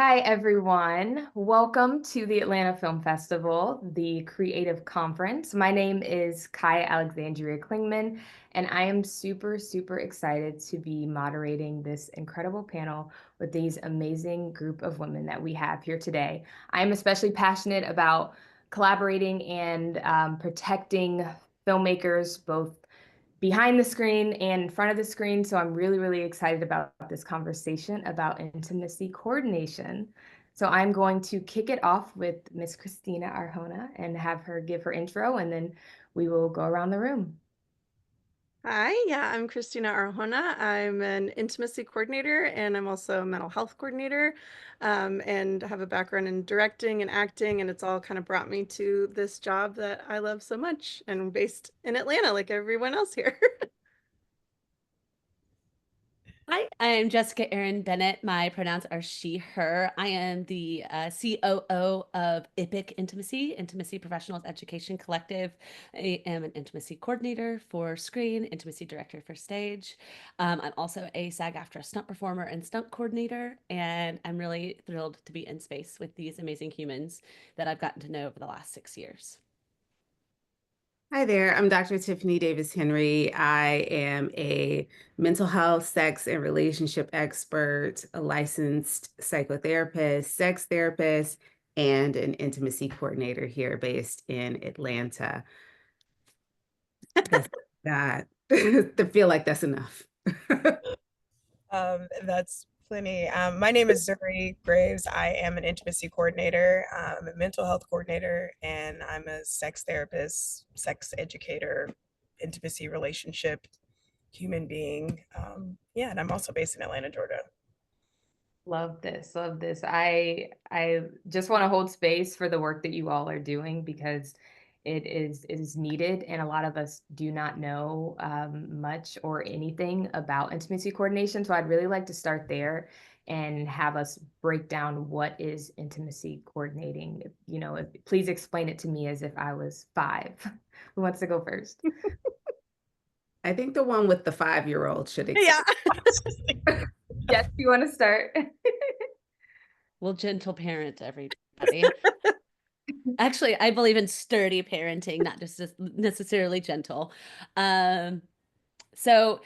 Hi, everyone. Welcome to the Atlanta Film Festival, the Creative Conference. My name is Kiah Alexandria Clingman, and I am super, super excited to be moderating this incredible panel with these amazing group of women that we have here today. I am especially passionate about collaborating and protecting filmmakers, both behind the screen and in front of the screen. So I'm really, really excited about this conversation about intimacy coordination. So I'm going to kick it off with Miss Kristina Arjona and have her give her intro, and then we will go around the room. Hi, I'm Kristina Arjona. I'm an intimacy coordinator and I'm also a mental health coordinator, and have a background in directing and acting, and it's all kind of brought me to this job that I love so much, and I'm based in Atlanta like everyone else here. Hi, I'm Jessica Erin Bennett. My pronouns are she, her. I am the COO of IPIC Intimacy Professionals Education Collective. I am an intimacy coordinator for screen, intimacy director for stage. I'm also a SAG-AFTRA stunt performer and stunt coordinator, and I'm really thrilled to be in space with these amazing humans that I've gotten to know over the last 6 years. Hi there, I'm Dr. Tiffanie Davis Henry. I am a mental health, sex, and relationship expert, a licensed psychotherapist, sex therapist, and an intimacy coordinator here based in Atlanta. That's that. I feel like that's enough. That's plenty. My name is Zuri Graves. I am an intimacy coordinator, a mental health coordinator, and I'm a sex therapist, sex educator, intimacy relationship human being. Yeah, and I'm also based in Atlanta, Georgia. Love this, love this. I just want to hold space for the work that you all are doing because it is needed, and a lot of us do not know much or anything about intimacy coordination. So I'd really like to start there and have us break down what is intimacy coordinating. Please explain it to me as if I was 5. Who wants to go first? I think the one with the 5-year-old should Yeah. Yes, you want to start? Well, gentle parent, everybody. Actually, I believe in sturdy parenting, not just necessarily gentle. So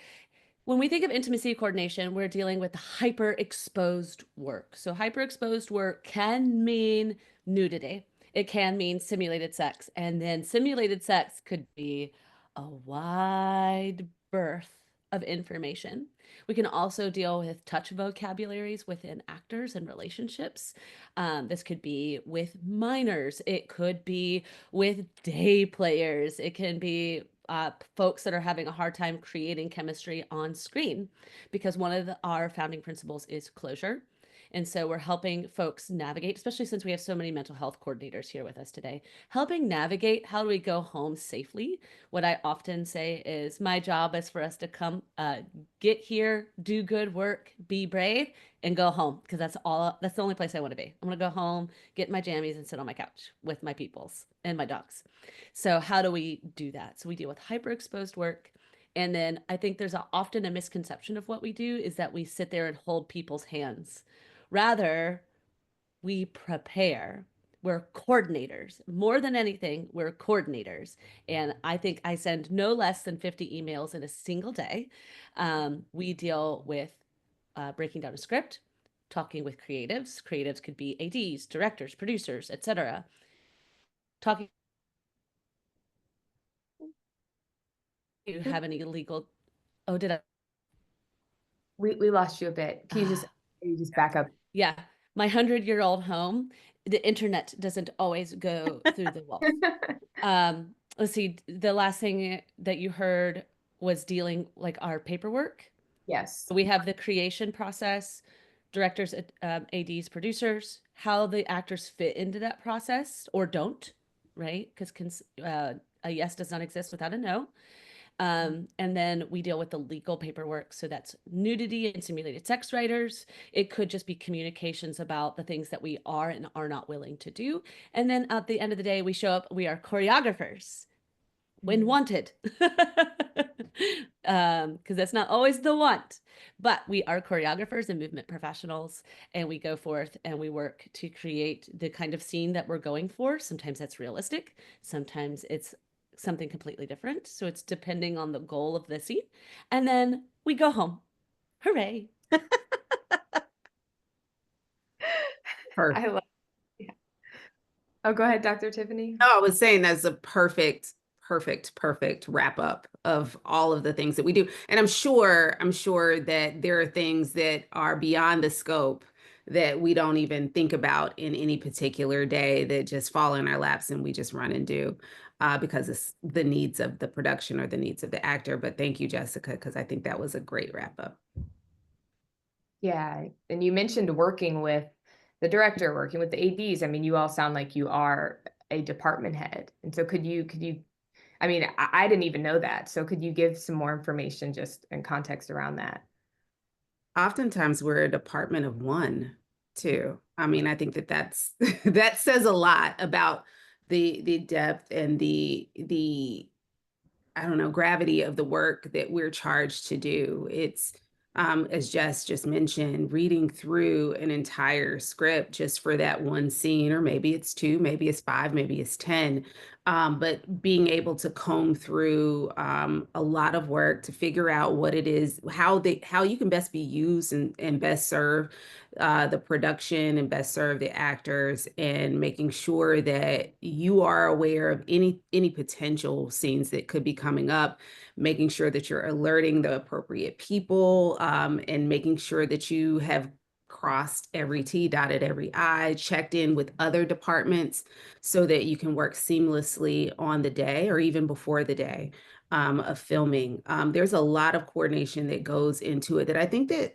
when we think of intimacy coordination, we're dealing with hyper-exposed work. So hyper-exposed work can mean nudity. It can mean simulated sex. And then simulated sex could be a wide berth of information. We can also deal with touch vocabularies within actors and relationships. This could be with minors. It could be with day players. It can be folks that are having a hard time creating chemistry on screen, because one of our founding principles is closure. And so we're helping folks navigate, especially since we have so many mental health coordinators here with us today, helping navigate how do we go home safely. What I often say is my job is for us to come, get here, do good work, be brave, and go home, because that's the only place I want to be. I want to go home, get my jammies, and sit on my couch with my peoples and my dogs. So how do we do that? So we deal with hyperexposed work. And then I think there's often a misconception of what we do is that we sit there and hold people's hands. Rather, we prepare. We're coordinators. More than anything, we're coordinators. And I think I send no less than 50 emails in a single day. We deal with breaking down a script, talking with creatives. Creatives could be ADs, directors, producers, etc. Talking. Do you have any legal? Oh, did I? We lost you a bit. Can you just back up? Yeah, my 100-year-old home, the internet doesn't always go through the wall. Let's see, the last thing that you heard was dealing like our paperwork. Yes. We have the creation process, directors, ADs, producers, how the actors fit into that process or don't, right? Because a yes does not exist without a no. And then we deal with the legal paperwork. So that's nudity and simulated sex writers. It could just be communications about the things that we are and are not willing to do. And then at the end of the day, we show up, we are choreographers. when wanted. Because that's not always the want. But we are choreographers and movement professionals, and we go forth and we work to create the kind of scene that we're going for. Sometimes that's realistic, sometimes it's something completely different. So it's depending on the goal of the scene. And then we go home. Hooray. I love. Yeah. Oh, go ahead, Dr. Tiffanie. No, I was saying that's a perfect wrap up of all of the things that we do. And I'm sure that there are things that are beyond the scope that we don't even think about in any particular day that just fall in our laps and we just run and do because it's the needs of the production or the needs of the actor. But thank you, Jessica, because I think that was a great wrap up. Yeah, and you mentioned working with the director, working with the ADs. I mean, you all sound like you are a department head. And so could you, I mean, I didn't even know that. So could you give some more information just in context around that? Oftentimes we're a department of one too. I mean, I think that's that says a lot about the depth and the I don't know, gravity of the work that we're charged to do. It's, as Jess just mentioned, reading through an entire script just for that one scene, or maybe it's 2, maybe it's 5, maybe it's 10. But being able to comb through a lot of work to figure out what it is, how you can best be used and best serve the production and best serve the actors, and making sure that you are aware of any potential scenes that could be coming up, making sure that you're alerting the appropriate people, and making sure that you have crossed every T, dotted every I, checked in with other departments so that you can work seamlessly on the day or even before the day of filming. There's a lot of coordination that goes into it that I think that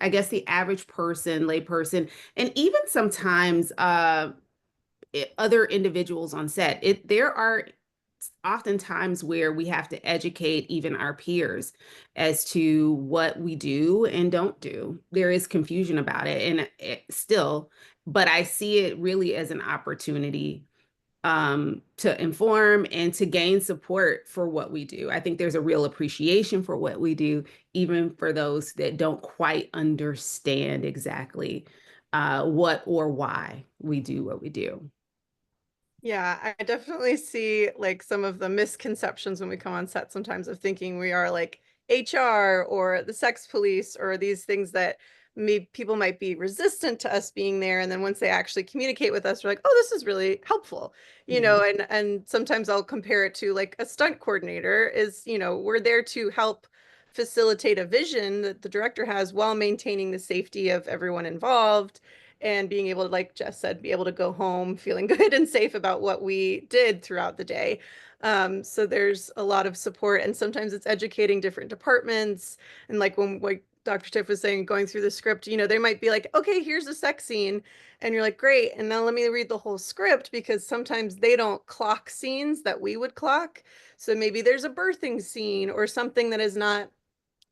I guess the average person, layperson, and even sometimes other individuals on set, there are often times where we have to educate even our peers as to what we do and don't do. There is confusion about it, and still, but I see it really as an opportunity to inform and to gain support for what we do. I think there's a real appreciation for what we do, even for those that don't quite understand exactly what or why we do what we do. Yeah, I definitely see like some of the misconceptions when we come on set sometimes of thinking we are like HR or the sex police or these things that people might be resistant to us being there. And then once they actually communicate with us, we're like, oh, this is really helpful, you know, and sometimes I'll compare it to like a stunt coordinator is, you know, we're there to help facilitate a vision that the director has while maintaining the safety of everyone involved and being able to, like Jess said, be able to go home feeling good and safe about what we did throughout the day. So there's a lot of support, and sometimes it's educating different departments. And like when like Dr. Tiff was saying, going through the script, you know, they might be like, okay, here's a sex scene. And you're like, great. And now let me read the whole script, because sometimes they don't clock scenes that we would clock. So maybe there's a birthing scene or something that is not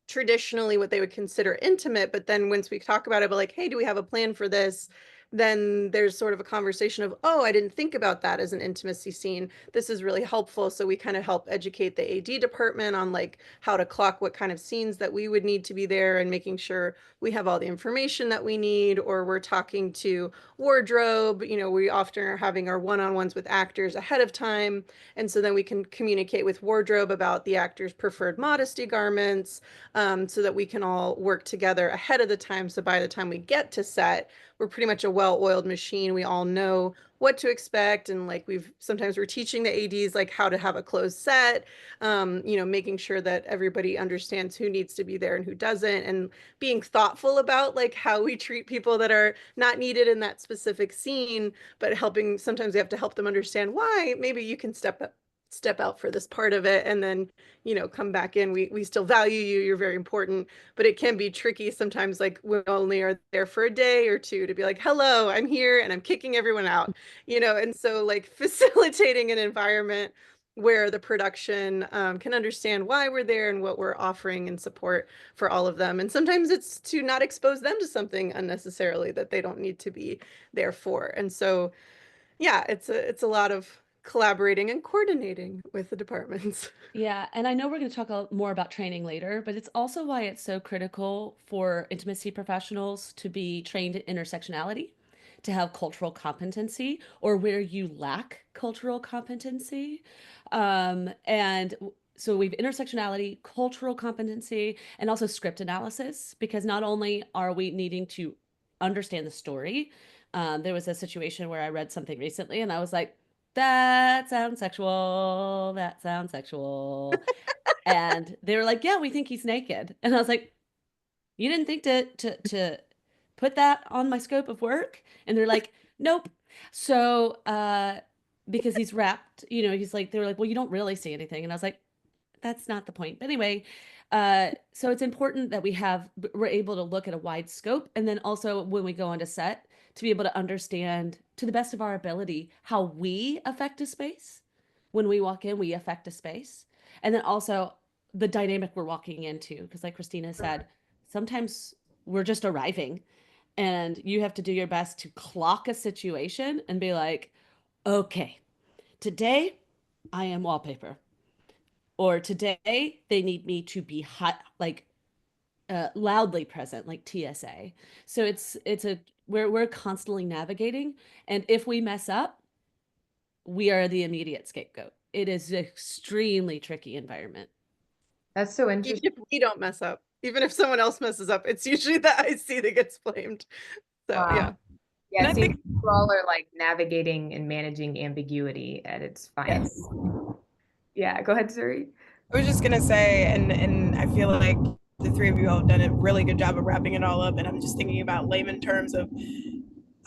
traditionally what they would consider intimate, but then once we talk about it, but like, hey, do we have a plan for this? Then there's sort of a conversation of, oh, I didn't think about that as an intimacy scene. This is really helpful. So we kind of help educate the AD department on like how to clock what kind of scenes that we would need to be there, and making sure we have all the information that we need. Or we're talking to wardrobe, you know, we often are having our one-on-ones with actors ahead of time. And so then we can communicate with wardrobe about the actor's preferred modesty garments, so that we can all work together ahead of the time. So by the time we get to set, we're pretty much a well-oiled machine. We all know what to expect. And like sometimes we're teaching the ADs like how to have a closed set, you know, making sure that everybody understands who needs to be there and who doesn't, and being thoughtful about like how we treat people that are not needed in that specific scene, but sometimes we have to help them understand why maybe you can step out for this part of it, and then, you know, come back in. We still value you, you're very important, but it can be tricky sometimes, like we only are there for a day or two, to be like, hello, I'm here and I'm kicking everyone out, you know. And so like facilitating an environment where the production can understand why we're there and what we're offering and support for all of them. And sometimes it's to not expose them to something unnecessarily that they don't need to be there for. And so yeah, it's a lot of collaborating and coordinating with the departments. Yeah, and I know we're going to talk more about training later, but it's also why it's so critical for intimacy professionals to be trained in intersectionality, to have cultural competency, or where you lack cultural competency. So we've intersectionality, cultural competency, and also script analysis, because not only are we needing to understand the story, there was a situation where I read something recently and I was like, that sounds sexual. That sounds sexual. And they were like, yeah, we think he's naked. And I was like, you didn't think to put that on my scope of work? And they're like, nope. So because he's wrapped, he's like, they were like, well, you don't really see anything. And I was like, that's not the point. But anyway, so it's important that we're able to look at a wide scope, and then also when we go onto set, to be able to understand to the best of our ability how we affect a space. When we walk in, we affect a space, and then also the dynamic we're walking into. Because, like Kristina said, sometimes we're just arriving, and you have to do your best to clock a situation and be like, okay, today I am wallpaper, or today they need me to be hot, like loudly present, like TSA. So we're constantly navigating, and if we mess up, we are the immediate scapegoat. It is an extremely tricky environment. That's so Even interesting. if we don't mess up, even if someone else messes up, it's usually the IC that gets blamed. So Wow. yeah. Yeah, And it I seems think- you all are like navigating and managing ambiguity at its finest. Yes. Yeah, go ahead, Zuri. I was just gonna say, and I feel like the three of you all have done a really good job of wrapping it all up. And I'm just thinking about layman terms of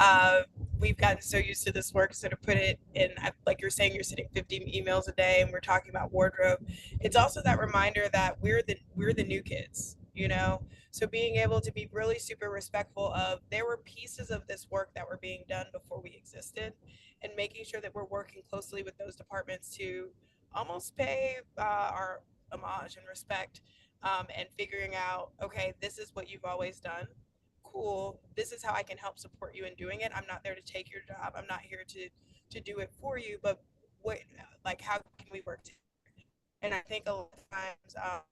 uh, we've gotten so used to this work. So to put it in, like you're saying, you're sending 50 emails a day, and we're talking about wardrobe. It's also that reminder that we're the new kids, you know. So being able to be really super respectful of there were pieces of this work that were being done before we existed, and making sure that we're working closely with those departments to almost pay our homage and respect, and figuring out, okay, this is what you've always done. Cool. This is how I can help support you in doing it. I'm not there to take your job. I'm not here to do it for you, but what, like, how can we work together? And I think a lot of times,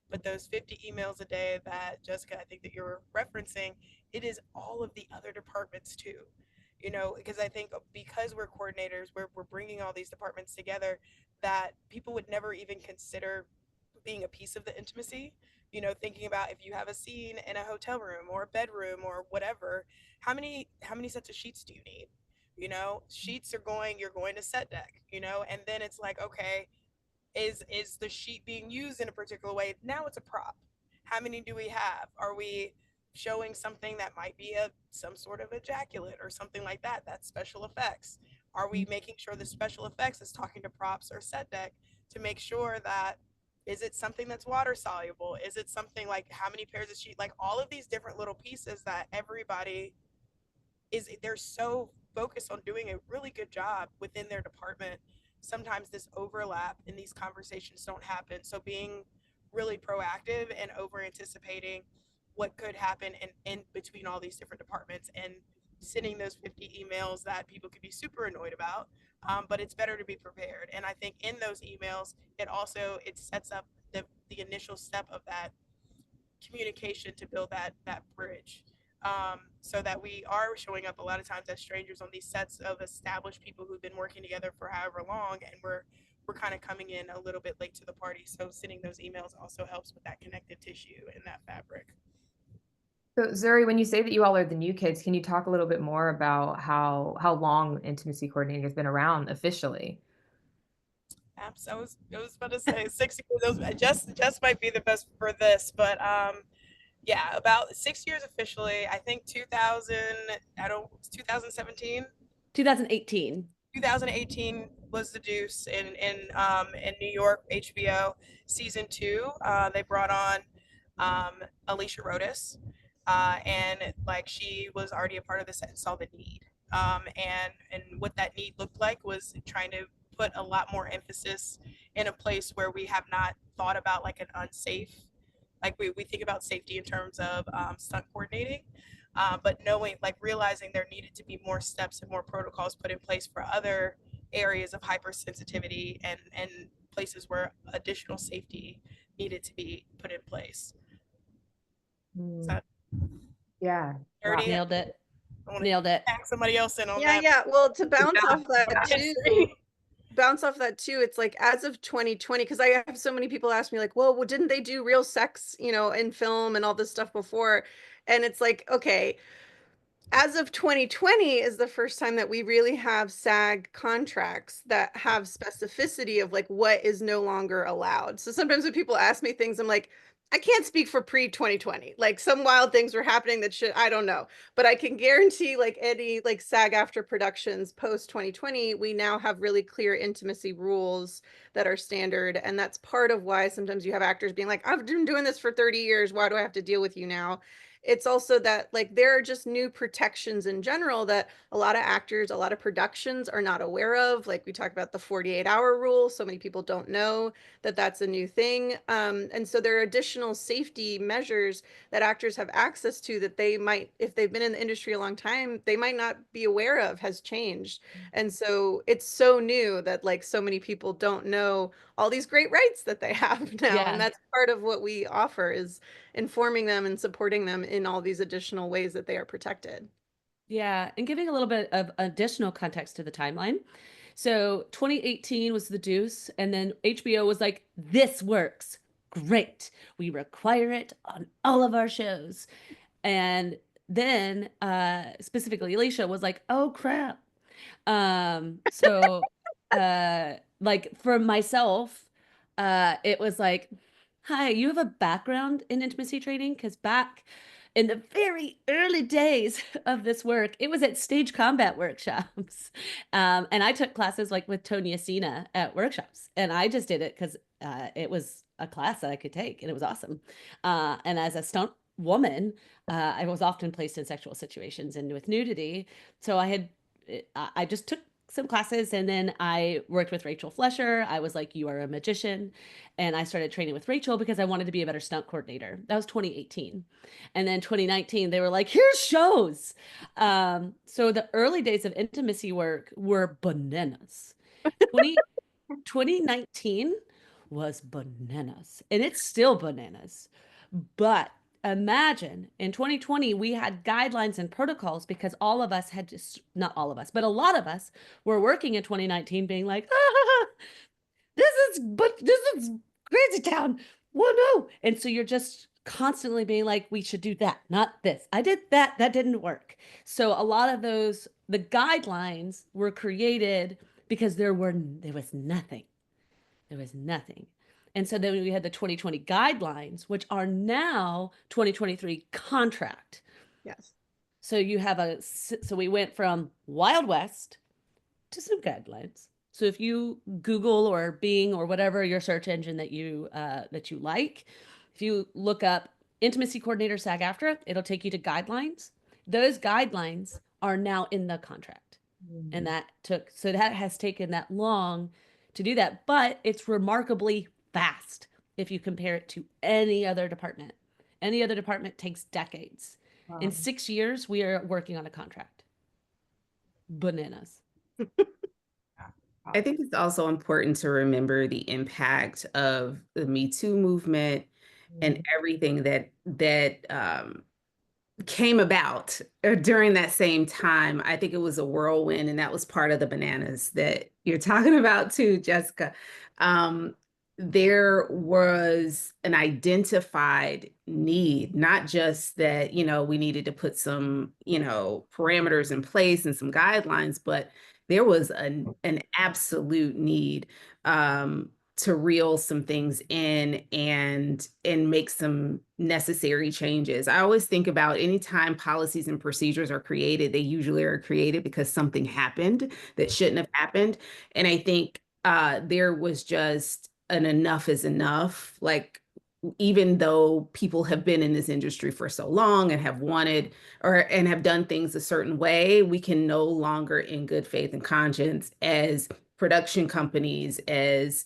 but those 50 emails a day that Jessica, I think that you're referencing, it is all of the other departments too, you know, because I think because we're coordinators, we're bringing all these departments together, that people would never even consider being a piece of the intimacy. You know, thinking about if you have a scene in a hotel room or a bedroom or whatever, how many sets of sheets do you need? You know, sheets you're going to set deck, you know, and then it's like, okay, is the sheet being used in a particular way? Now it's a prop. How many do we have? Are we showing something that might be some sort of ejaculate or something like that? That's special effects. Are we making sure the special effects is talking to props or set deck to make sure that, is it something that's water soluble? Is it something like, how many pairs of sheet? Like all of these different little pieces that everybody they're so focused on doing a really good job within their department. Sometimes this overlap in these conversations don't happen. So being really proactive and over anticipating what could happen in between all these different departments, and sending those 50 emails that people could be super annoyed about, but it's better to be prepared. And I think in those emails, it sets up the initial step of that communication to build that bridge, so that we are showing up a lot of times as strangers on these sets of established people who've been working together for however long, and we're kind of coming in a little bit late to the party. So sending those emails also helps with that connective tissue and that fabric. So Zuri, when you say that you all are the new kids, can you talk a little bit more about how long intimacy coordinating has been around officially? So I was about to say 6 years. Just might be the best for this, but yeah, about 6 years officially. I think 2017. 2018. 2018 was the Deuce in New York, HBO season 2. They brought on Alicia Rodas, and like she was already a part of the set and saw the need. And what that need looked like was trying to put a lot more emphasis in a place where we have not thought about like an unsafe, like we think about safety in terms of stunt coordinating. but knowing, like realizing there needed to be more steps and more protocols put in place for other areas of hypersensitivity and places where additional safety needed to be put in place. Is that Yeah. dirty? Wow. Nailed it. I want to Nailed it. tag somebody else in on Yeah, that. yeah. Well, to bounce off that too, History. it's like as of 2020, because I have so many people ask me like, well, didn't they do real sex, in film and all this stuff before? And it's like, okay, as of 2020 is the first time that we really have SAG contracts that have specificity of like what is no longer allowed. So sometimes when people ask me things, I'm like, I can't speak for pre-2020. Like some wild things were happening that I don't know. But I can guarantee like any like SAG after productions post 2020, we now have really clear intimacy rules that are standard. And that's part of why sometimes you have actors being like, I've been doing this for 30 years. Why do I have to deal with you now? It's also that like there are just new protections in general that a lot of actors, a lot of productions are not aware of. Like we talk about the 48-hour rule. So many people don't know that that's a new thing. And so there are additional safety measures that actors have access to that they might, if they've been in the industry a long time, they might not be aware of has changed. And so it's so new that like so many people don't know all these great rights that they have now. Yeah. And that's part of what we offer is informing them and supporting them in all these additional ways that they are protected. Yeah, and giving a little bit of additional context to the timeline. So 2018 was the Deuce, and then HBO was like, this works. Great. We require it on all of our shows. And then specifically Alicia was like, oh crap. So like for myself, it was like, hi, you have a background in intimacy training? Because back in the very early days of this work, it was at stage combat workshops. And I took classes like with Tony Asina at workshops. And I just did it because it was a class that I could take and it was awesome. And as a stunt woman, I was often placed in sexual situations and with nudity. So I just took some classes and then I worked with Rachel Flesher. I was like, you are a magician. And I started training with Rachel because I wanted to be a better stunt coordinator. That was 2018. And then 2019, they were like, here's shows. So the early days of intimacy work were bananas. 2019 was bananas and it's still bananas. But imagine in 2020, we had guidelines and protocols because all of us had just, not all of us, but a lot of us were working in 2019 being like, this is crazy town. Whoa, no. And so you're just constantly being like, we should do that, not this. I did that. That didn't work. So a lot of the guidelines were created because there was nothing. There was nothing. And so then we had the 2020 guidelines, which are now 2023 contract. Yes. So so we went from Wild West to some guidelines. So if you Google or Bing or whatever your search engine that you like, if you look up intimacy coordinator SAG-AFTRA, it'll take you to guidelines. Those guidelines are now in the contract. And that has taken that long to do that, but it's remarkably fast if you compare it to any other department. Any other department takes decades. Wow. In 6 years, we are working on a contract. Bananas. I think it's also important to remember the impact of the Me Too movement and everything that came about during that same time. I think it was a whirlwind, and that was part of the bananas that you're talking about too, Jessica. There was an identified need, not just that, we needed to put some, parameters in place and some guidelines, but there was an absolute need to reel some things in and make some necessary changes. I always think about anytime policies and procedures are created, they usually are created because something happened that shouldn't have happened. And I think there was just an enough is enough. Like, even though people have been in this industry for so long and have wanted and have done things a certain way, we can no longer in good faith and conscience as production companies, as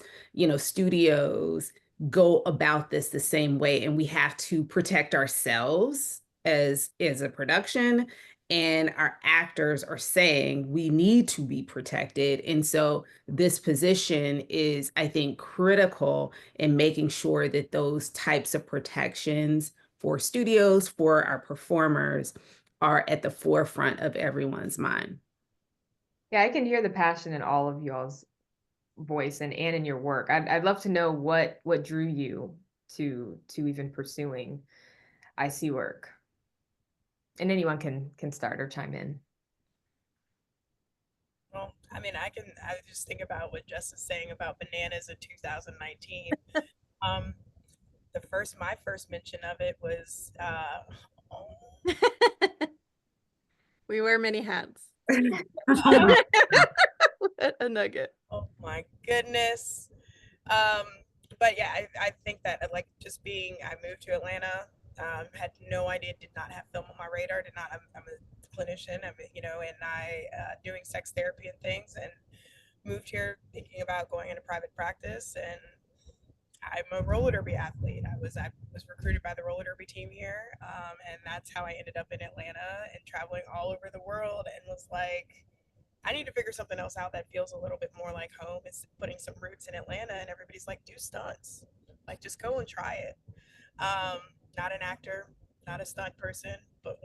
studios, go about this the same way. And we have to protect ourselves as a production, and our actors are saying we need to be protected. And so this position is, I think, critical in making sure that those types of protections for studios, for our performers, are at the forefront of everyone's mind. Yeah, I can hear the passion in all of y'all's voice and in your work. I'd love to know what drew you to even pursuing IC work. And anyone can start or chime in. Well, I mean, I just think about what Jess is saying about bananas in 2019. My first mention of it was, We wear many hats. What a nugget. oh my goodness. But yeah, I think that like just I moved to Atlanta, had no idea, did not have film on my radar, I'm a clinician, and I doing sex therapy and things, and moved here thinking about going into private practice. And I'm a roller derby athlete. I was recruited by the roller derby team here, and that's how I ended up in Atlanta and traveling all over the world. And was like, I need to figure something else out that feels a little bit more like home. It's putting some roots in Atlanta, and everybody's like, do stunts, like just go and try it. Not an actor, not a stunt person, but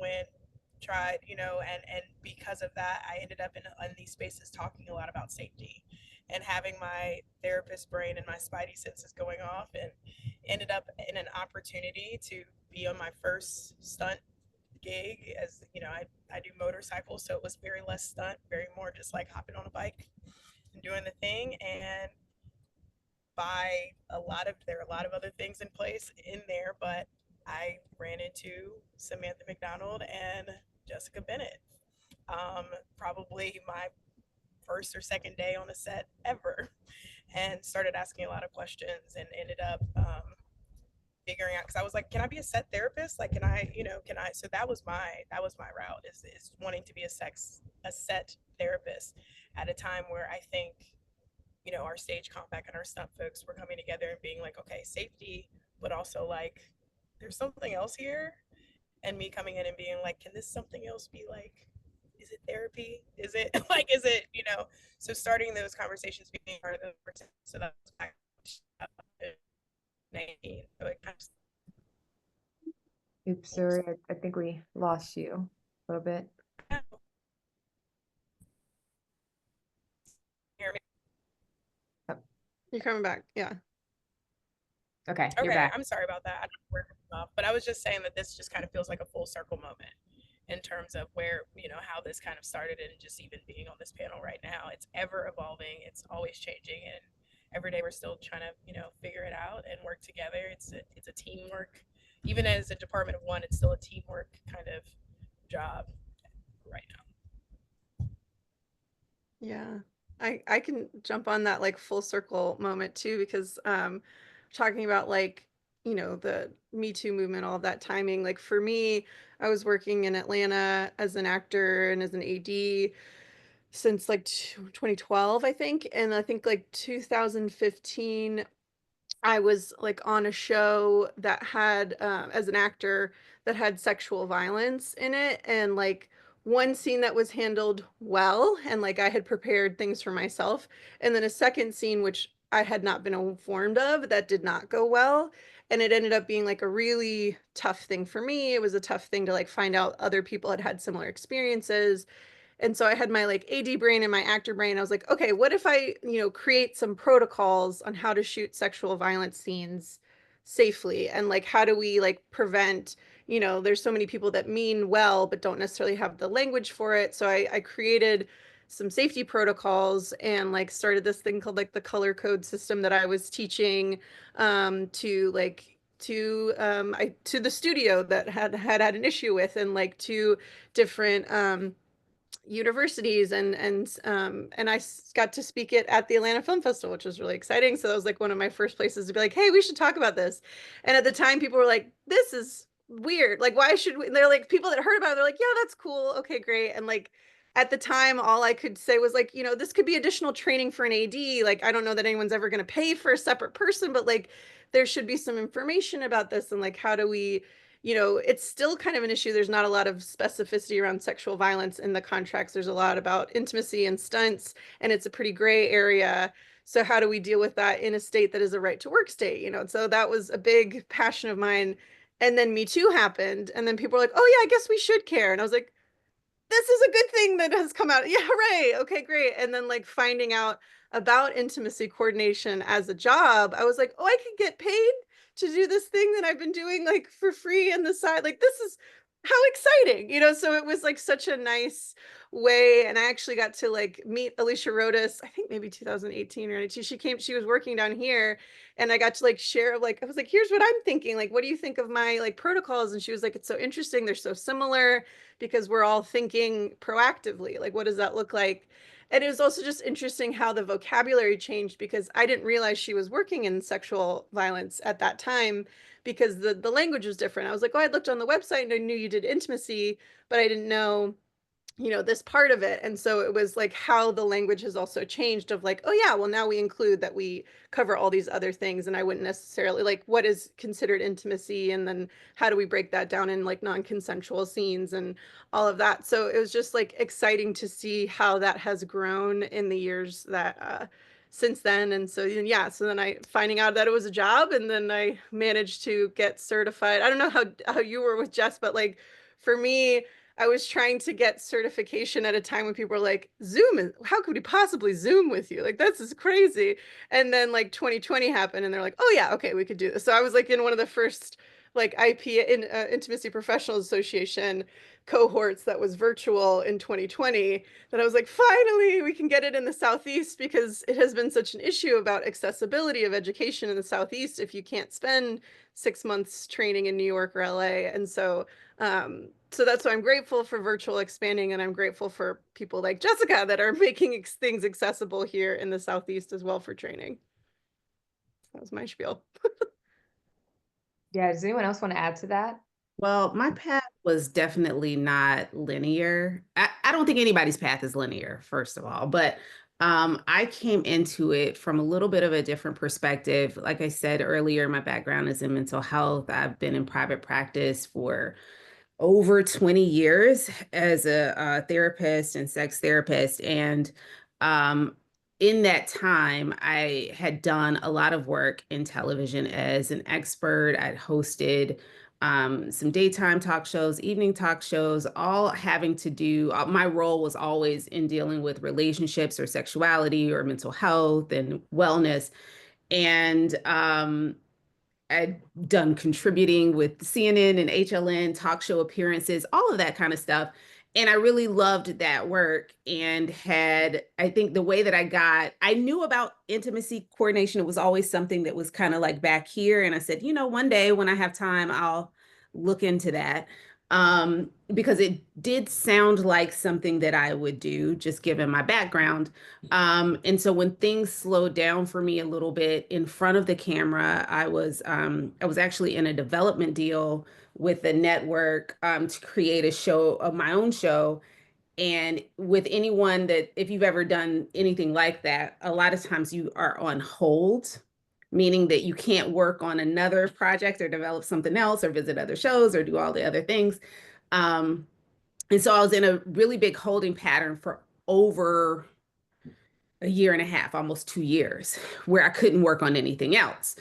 tried, and because of that, I ended up in these spaces talking a lot about safety and having my therapist brain and my spidey senses going off, and ended up in an opportunity to be on my first stunt gig. As I do motorcycles, so it was very less stunt, very more just like hopping on a bike and doing the thing. And there are a lot of other things in place in there, but I ran into Samantha McDonald and Jessica Bennett, probably my first or second day on a set ever, and started asking a lot of questions, and ended up figuring out, because I was like, can I be a set therapist? Like, can I? So that was my route, is wanting to be a set therapist at a time where I think, our stage compact and our stunt folks were coming together and being like, okay, safety, but also like, there's something else here. And me coming in and being like, can this something else be like, is it therapy? Is it like, so starting those conversations, being part of the, so that was back in 19. So it kind of, Oops, sorry, I think we lost you a little bit. hear me? You're coming back. Yeah. Okay, you're Okay, back. I'm sorry about that. But I was just saying that this just kind of feels like a full circle moment in terms of where, how this kind of started, and just even being on this panel right now. It's ever evolving, it's always changing, and every day we're still trying to, figure it out and work together. It's a teamwork. Even as a department of one, it's still a teamwork kind of job right now. Yeah. I can jump on that like full circle moment too, because talking about like, the Me Too movement, all of that timing, like for me, I was working in Atlanta as an actor and as an AD since like 2012, I think. And I think like 2015, I was like on a show that had, as an actor, that had sexual violence in it. And like one scene that was handled well, and like I had prepared things for myself. And then a second scene, which I had not been informed of, that did not go well. And it ended up being like a really tough thing for me. It was a tough thing to like find out other people had had similar experiences. And so I had my like AD brain and my actor brain. I was like, okay, what if I, create some protocols on how to shoot sexual violence scenes safely? And like, how do we like prevent, there's so many people that mean well, but don't necessarily have the language for it. So I created some safety protocols and like started this thing called like the color code system that I was teaching to like to the studio that had an issue with, and like to different universities, and I got to speak it at the Atlanta Film Festival, which was really exciting. So that was like one of my first places to be like, hey, we should talk about this. And at the time, people were like, this is weird. Like, why should we? And they're like, people that heard about it, they're like, yeah, that's cool. Okay, great. And like at the time, all I could say was like, this could be additional training for an AD. Like, I don't know that anyone's ever going to pay for a separate person, but like there should be some information about this, and like how do we it's still kind of an issue. There's not a lot of specificity around sexual violence in the contracts. There's a lot about intimacy and stunts, and it's a pretty gray area. So how do we deal with that in a state that is a right to work state? So that was a big passion of mine. And then Me Too happened, and then people were like, oh yeah, I guess we should care. And I was like, this is a good thing that has come out. Yeah, right. Okay, great. And then like finding out about intimacy coordination as a job, I was like, oh, I could get paid to do this thing that I've been doing like for free on the side. Like, this is how exciting, so it was like such a nice way. And I actually got to like meet Alicia Rodas, I think maybe 2018 or 19. She was working down here, and I got to like share, like, I was like, here's what I'm thinking. Like, what do you think of my like protocols? And she was like, it's so interesting. They're so similar because we're all thinking proactively. Like, what does that look like? And it was also just interesting how the vocabulary changed, because I didn't realize she was working in sexual violence at that time, because the language was different. I was like, oh, I looked on the website and I knew you did intimacy, but I didn't know this part of it. And so it was like how the language has also changed, of like, oh yeah, well now we include that we cover all these other things. And I wouldn't necessarily like, what is considered intimacy, and then how do we break that down in like non-consensual scenes and all of that. So it was just like exciting to see how that has grown in the years that since then. And so yeah, so then I finding out that it was a job, and then I managed to get certified. I don't know how you were with Jess, but like for me, I was trying to get certification at a time when people were like, Zoom, how could we possibly Zoom with you? Like, that's just crazy. And then like 2020 happened, and they're like, oh yeah, okay, we could do this. So I was like in one of the first like Intimacy Professionals Association cohorts that was virtual in 2020, that I was like, finally, we can get it in the Southeast, because it has been such an issue about accessibility of education in the Southeast if you can't spend 6 months training in New York or LA. And so that's why I'm grateful for virtual expanding, and I'm grateful for people like Jessica that are making things accessible here in the Southeast as well for training. That was my spiel. Yeah, does anyone else want to add to that? Well, my path was definitely not linear. I don't think anybody's path is linear, first of all, but I came into it from a little bit of a different perspective. Like I said earlier, my background is in mental health. I've been in private practice for over 20 years as a therapist and sex therapist. And um, in that time, I had done a lot of work in television as an expert. I'd hosted some daytime talk shows, evening talk shows, all having to do, my role was always in dealing with relationships or sexuality or mental health and wellness. And I'd done contributing with CNN and HLN, talk show appearances, all of that kind of stuff. And I really loved that work, and I think the way that I knew about intimacy coordination. It was always something that was kind of like back here. And I said, one day when I have time, I'll look into that. Because it did sound like something that I would do, just given my background. And so when things slowed down for me a little bit in front of the camera, I was actually in a development deal with a network to create a show of my own show. And with anyone that, if you've ever done anything like that, a lot of times you are on hold, meaning that you can't work on another project or develop something else or visit other shows or do all the other things. Um, and so I was in a really big holding pattern for over a year and a half, almost 2 years, where I couldn't work on anything else.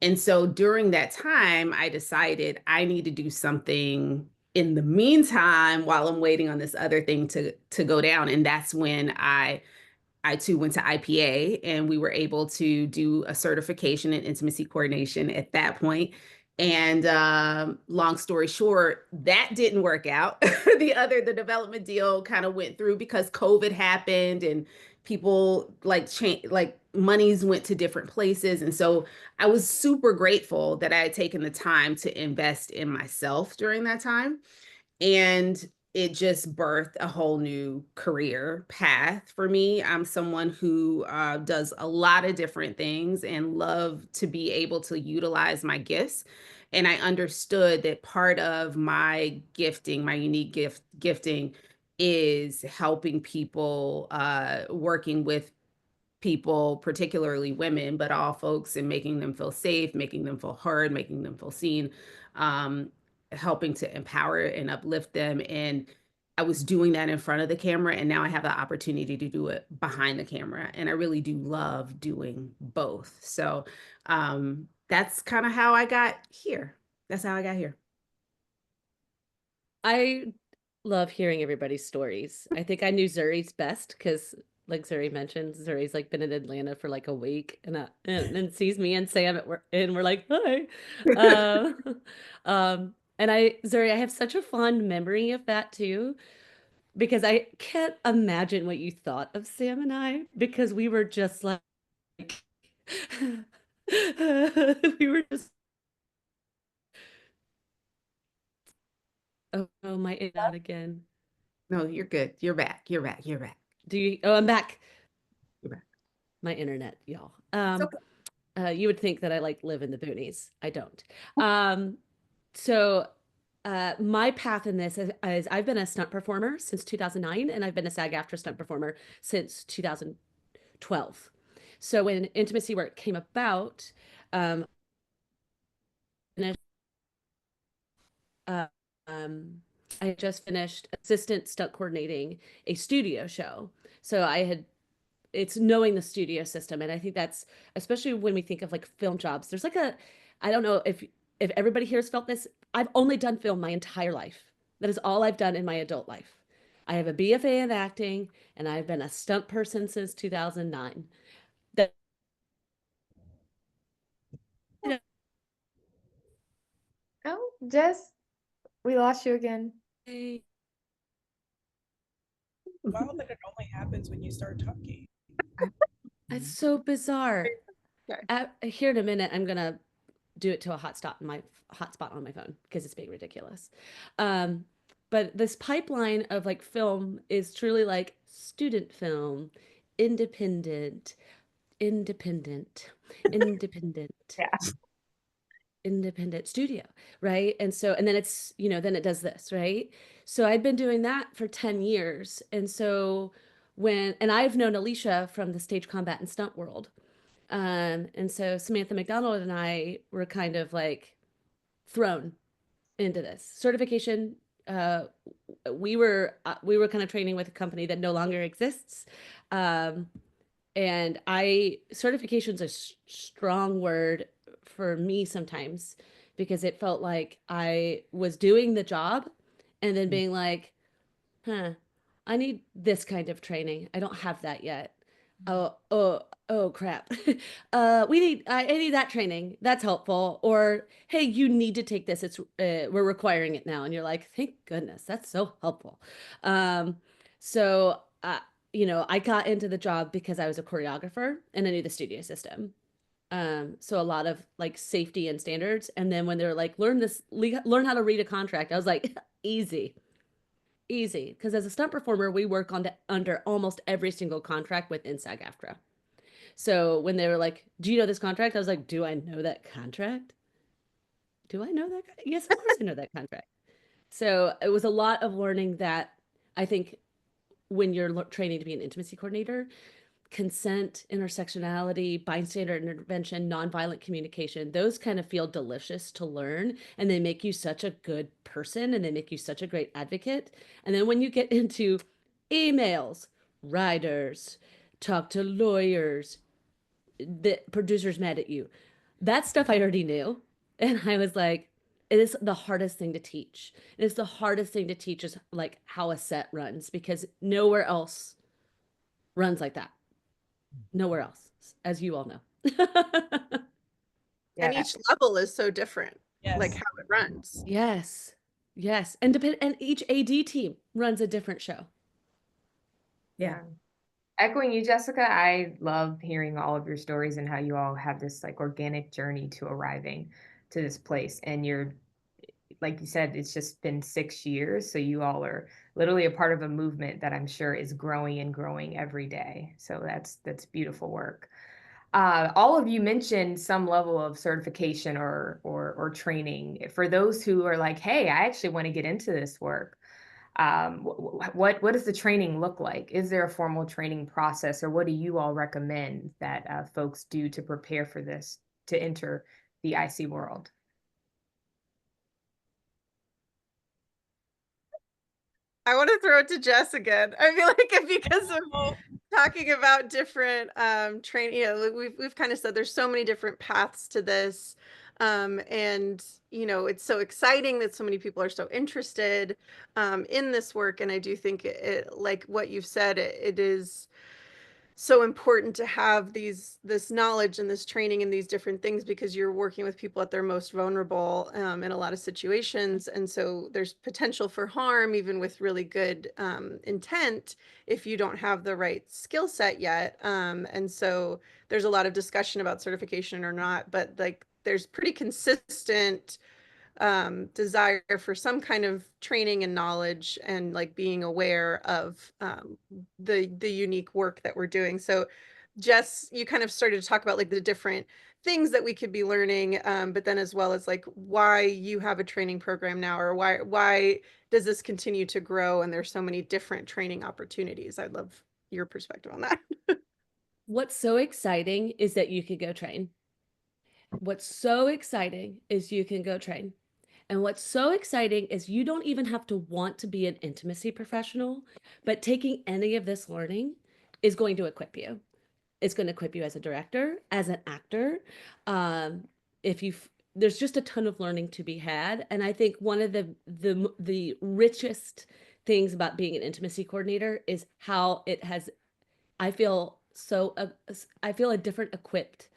And so during that time, I decided I need to do something in the meantime while I'm waiting on this other thing to go down. And that's when I too went to IPA, and we were able to do a certification in intimacy coordination at that point. And long story short, that didn't work out. The development deal kind of went through because COVID happened, and people like monies went to different places. And so I was super grateful that I had taken the time to invest in myself during that time. And it just birthed a whole new career path for me. I'm someone who does a lot of different things and love to be able to utilize my gifts. And I understood that part of my gifting, my unique gifting, is helping people, working with people, particularly women, but all folks, and making them feel safe, making them feel heard, making them feel seen. Um, helping to empower and uplift them. And I was doing that in front of the camera, and now I have the opportunity to do it behind the camera. And I really do love doing both. So that's kind of how I got here. That's how I got here. I love hearing everybody's stories. I think I knew Zuri's best because, like Zuri mentioned, Zuri's like been in Atlanta for like a week and then sees me and Sam at work, and we're like, hi. And Zuri, I have such a fond memory of that too, because I can't imagine what you thought of Sam and I, because we were just like, we were just, oh, my internet again. No, you're good. You're back. You're back. You're back. Oh, I'm back. You're back. My internet, y'all. It's okay. You would think that I like live in the boonies. I don't. So my path in this is I've been a stunt performer since 2009, and I've been a SAG-AFTRA stunt performer since 2012. So when intimacy work came about, um, I had just finished assistant stunt coordinating a studio show. So it's knowing the studio system. And I think that's, especially when we think of like film jobs, there's like I don't know if everybody here has felt this. I've only done film my entire life. That is all I've done in my adult life. I have a BFA in acting, and I've been a stunt person since 2009. Oh, Jess, we lost you again. Wow, that it only happens when you start talking. It's so bizarre. Okay. Here in a minute, I'm gonna do it to a hotspot on my phone because it's being ridiculous. But this pipeline of like film is truly like student film, independent, independent, independent, Yeah. independent studio, right? And then it's, then it does this, right? So I'd been doing that for 10 years. And so and I've known Alicia from the stage combat and stunt world. And so Samantha McDonald and I were kind of like thrown into this certification. We were kind of training with a company that no longer exists. And certification's a strong word for me sometimes, because it felt like I was doing the job and then being like, I need this kind of training. I don't have that yet. Oh, crap. I need that training. That's helpful. Or, hey, you need to take this. We're requiring it now. And you're like, thank goodness, that's so helpful. So, I got into the job because I was a choreographer and I knew the studio system. So a lot of like safety and standards. And then when they were like, learn how to read a contract, I was like, easy. Because as a stunt performer, we work under almost every single contract within SAG-AFTRA. So when they were like, do you know this contract? I was like, do I know that contract? Do I know that? Yes, of course I know that contract. So it was a lot of learning that I think when you're training to be an intimacy coordinator, consent, intersectionality, bystander intervention, nonviolent communication, those kind of feel delicious to learn, and they make you such a good person, and they make you such a great advocate. And then when you get into emails, writers, talk to lawyers, the producer's mad at you, that stuff I already knew. And I was like, it is the hardest thing to teach. It is the hardest thing to teach, is like how a set runs, because nowhere else runs like that. Nowhere else, as you all know. Yeah. And each level is so different, Yes. like how it runs. Yes. And each AD team runs a different show. Yeah. Echoing you, Jessica, I love hearing all of your stories and how you all have this like organic journey to arriving to this place. And you're, like you said, it's just been 6 years. So you all are literally a part of a movement that I'm sure is growing and growing every day. So that's beautiful work. All of you mentioned some level of certification or training. For those who are like, hey, I actually want to get into this work. What does the training look like? Is there a formal training process, or what do you all recommend that folks do to prepare for this, to enter the IC world? I want to throw it to Jess again. I feel like because of talking about different training, we've kind of said there's so many different paths to this. And it's so exciting that so many people are so interested in this work. And I do think like what you've said, it is so important to have this knowledge and this training and these different things, because you're working with people at their most vulnerable in a lot of situations. And so there's potential for harm, even with really good intent, if you don't have the right skill set yet. And so there's a lot of discussion about certification or not, but like there's pretty consistent desire for some kind of training and knowledge, and like being aware of the unique work that we're doing. So Jess, you kind of started to talk about like the different things that we could be learning, but then as well as like why you have a training program now, or why does this continue to grow, and there's so many different training opportunities. I'd love your perspective on that. What's so exciting is that you could go train. What's so exciting is you can go train. And what's so exciting is you don't even have to want to be an intimacy professional, but taking any of this learning is going to equip you. It's going to equip you as a director, as an actor. If you There's just a ton of learning to be had. And I think one of the richest things about being an intimacy coordinator is how it has, I feel a different equipped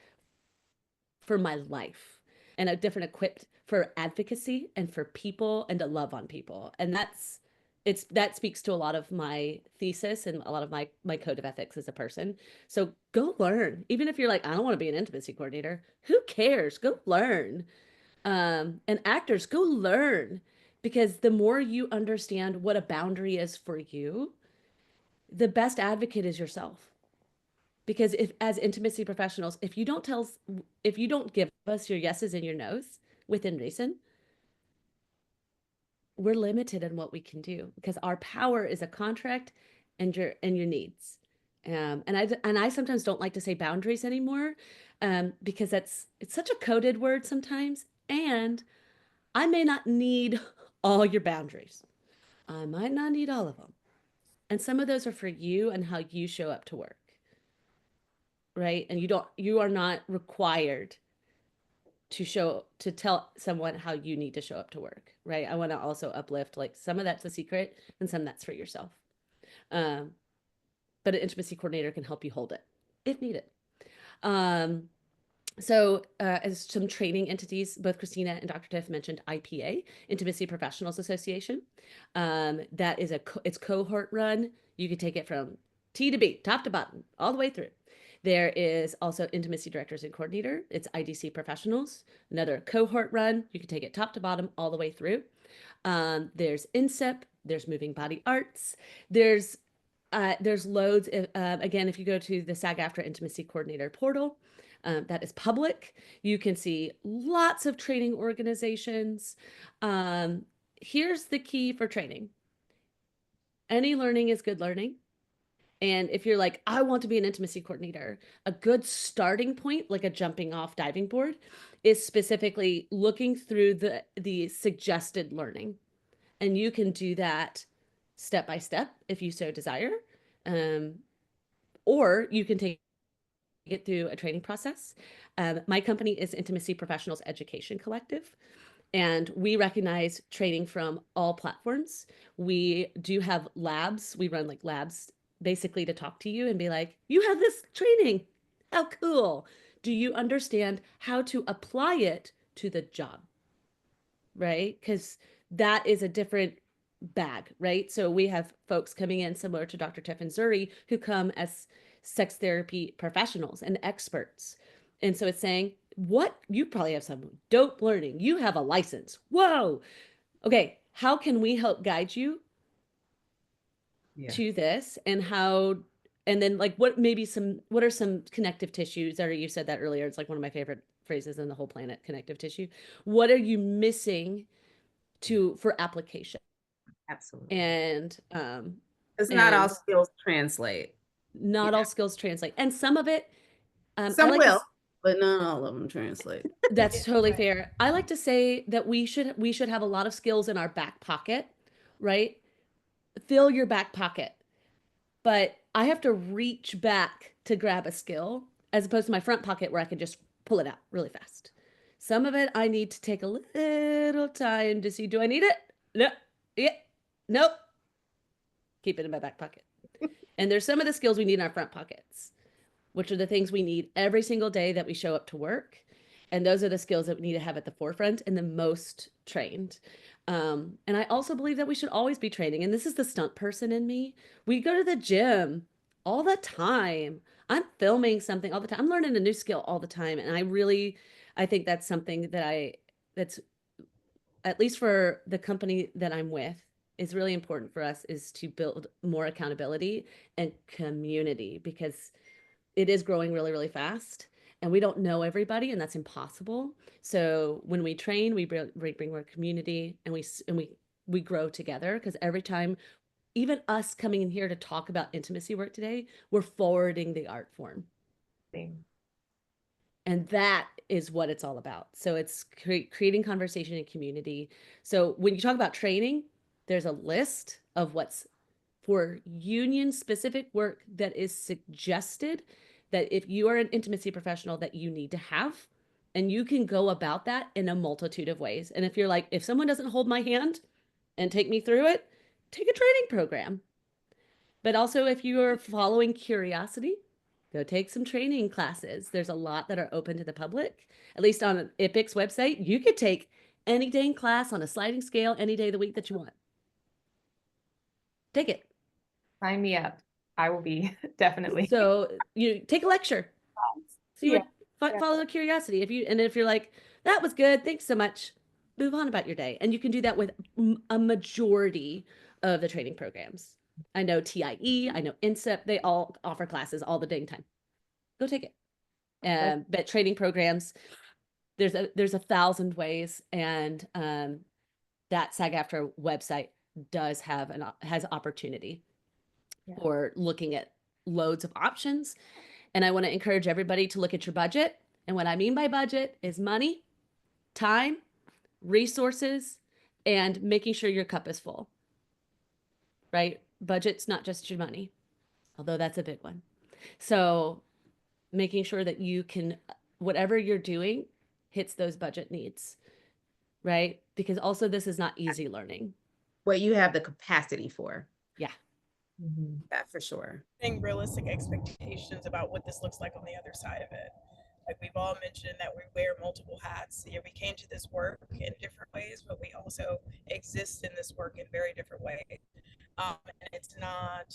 for my life, and a different equipped for advocacy and for people and to love on people. And that speaks to a lot of my thesis and a lot of my code of ethics as a person. So go learn. Even if you're like, I don't want to be an intimacy coordinator, who cares? Go learn. And actors, go learn, because the more you understand what a boundary is for you, the best advocate is yourself. Because if, as intimacy professionals, if you don't give us your yeses and your nos within reason, we're limited in what we can do, because our power is a contract and your needs. And I sometimes don't like to say boundaries anymore, because it's such a coded word sometimes. And I may not need all your boundaries. I might not need all of them. And some of those are for you and how you show up to work. Right? And you are not required to tell someone how you need to show up to work. Right? I want to also uplift, like, some of that's a secret and some that's for yourself. But an intimacy coordinator can help you hold it if needed. So as some training entities, both Kristina and Dr. Tiff mentioned IPA, Intimacy Professionals Association. That is it's cohort run. You could take it from T to B, top to bottom, all the way through. There is also Intimacy Directors and Coordinator. It's IDC Professionals, another cohort run. You can take it top to bottom, all the way through. There's INSEP, there's Moving Body Arts, there's loads. Again, if you go to the SAG-AFTRA Intimacy Coordinator portal, that is public. You can see lots of training organizations. Here's the key for training. Any learning is good learning. And if you're like, I want to be an intimacy coordinator, a good starting point, like a jumping off diving board, is specifically looking through the suggested learning. And you can do that step by step if you so desire. Or you can take it through a training process. My company is Intimacy Professionals Education Collective, and we recognize training from all platforms. We do have labs. We run like labs basically to talk to you and be like, you have this training. How cool. Do you understand how to apply it to the job? Right? Because that is a different bag, right? So we have folks coming in similar to Dr. Tiff and Zuri, who come as sex therapy professionals and experts. And so it's saying, what? You probably have some dope learning. You have a license. Whoa. Okay. How can we help guide you to this, and then like what are some connective tissues? Or you said that earlier. It's like one of my favorite phrases in the whole planet, connective tissue. What are you missing for application? Absolutely. And it's not all skills translate. Not all skills translate. And some of it, some will, but not all of them translate. That's totally fair. I like to say that we should have a lot of skills in our back pocket, right? fill your back pocket, but I have to reach back to grab a skill as opposed to my front pocket where I can just pull it out really fast. Some of it I need to take a little time to see, do I need it? No. Yeah. Nope. Keep it in my back pocket. And there's some of the skills we need in our front pockets, which are the things we need every single day that we show up to work. And those are the skills that we need to have at the forefront and the most trained. And I also believe that we should always be training. And this is the stunt person in me. We go to the gym all the time. I'm filming something all the time. I'm learning a new skill all the time. And I think that's something that's, at least for the company that I'm with, is really important for us, is to build more accountability and community, because it is growing really, really fast and we don't know everybody, and that's impossible. So when we train, we bring more community, and we grow together, because every time, even us coming in here to talk about intimacy work today, we're forwarding the art form. And that is what it's all about. So it's creating conversation and community. So when you talk about training, there's a list of what's for union specific work that is suggested, that if you are an intimacy professional, that you need to have, and you can go about that in a multitude of ways. And if you're like, if someone doesn't hold my hand and take me through it, take a training program. But also, if you are following curiosity, go take some training classes. There's a lot that are open to the public. At least on IPIC's website, you could take any dang class on a sliding scale any day of the week that you want. Take it. Sign me up. I will be definitely. So you take a lecture. See what follow the curiosity. If you're like, that was good, thanks so much, move on about your day. And you can do that with a majority of the training programs. I know TIE, I know INSEP, they all offer classes all the dang time. Go take it. But training programs, there's 1,000 ways, and that SAG-AFTRA website has opportunity for looking at loads of options. And I want to encourage everybody to look at your budget. And what I mean by budget is money, time, resources, and making sure your cup is full, right? Budget's not just your money, although that's a big one. So making sure that you can, whatever you're doing hits those budget needs, right? Because also this is not easy learning. What you have the capacity for. Yeah. That for sure. Setting realistic expectations about what this looks like on the other side of it. Like we've all mentioned that we wear multiple hats. Yeah, we came to this work in different ways, but we also exist in this work in very different ways. And it's not,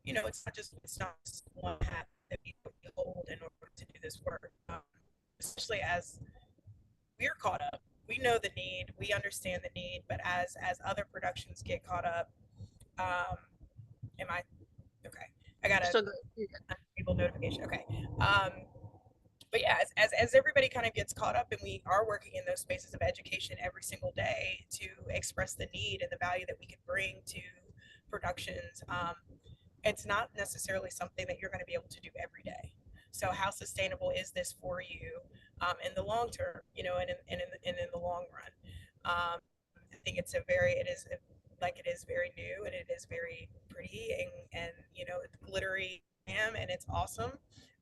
it's not just one hat that we hold in order to do this work. Especially as we're caught up, we know the need, we understand the need, but as other productions get caught up, am I okay? I got a people notification. Okay. But yeah, as everybody kind of gets caught up, and we are working in those spaces of education every single day to express the need and the value that we can bring to productions, it's not necessarily something that you're going to be able to do every day. So how sustainable is this for you in the long term, and in the long run? I think it is very new, and it is very pretty, and it's glittery, and it's awesome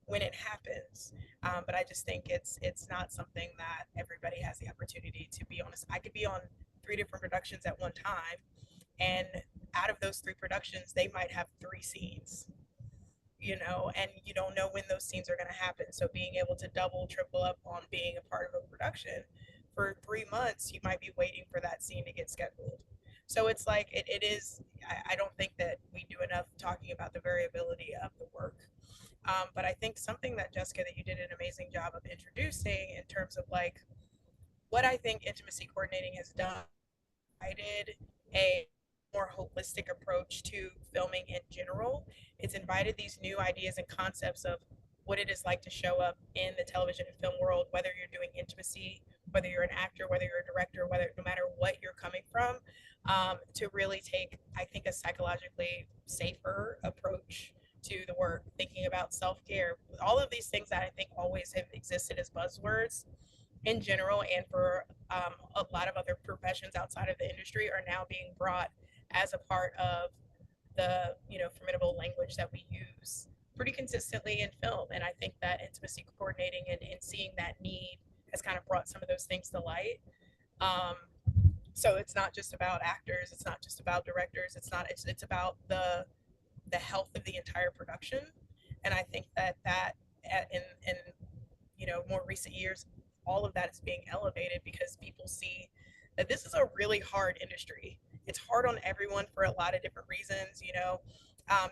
when it happens. But I just think it's not something that everybody has the opportunity to be on. I could be on 3 different productions at one time, and out of those 3 productions, they might have 3 scenes, and you don't know when those scenes are going to happen. So being able to double, triple up on being a part of a production for 3 months, you might be waiting for that scene to get scheduled. So it's like, it is, I don't think that we do enough talking about the variability of the work. But I think something that, Jessica, that you did an amazing job of introducing in terms of like what I think intimacy coordinating has done, I did a more holistic approach to filming in general. It's invited these new ideas and concepts of what it is like to show up in the television and film world, whether you're doing intimacy, whether you're an actor, whether you're a director, no matter what you're coming from, to really take, I think, a psychologically safer approach to the work, thinking about self-care, all of these things that I think always have existed as buzzwords in general, and for a lot of other professions outside of the industry, are now being brought as a part of the, formidable language that we use pretty consistently in film. And I think that intimacy coordinating and seeing that need has kind of brought some of those things to light. So it's not just about actors, it's not just about directors, it's about the health of the entire production. And I think that in more recent years, all of that is being elevated because people see that this is a really hard industry. It's hard on everyone for a lot of different reasons.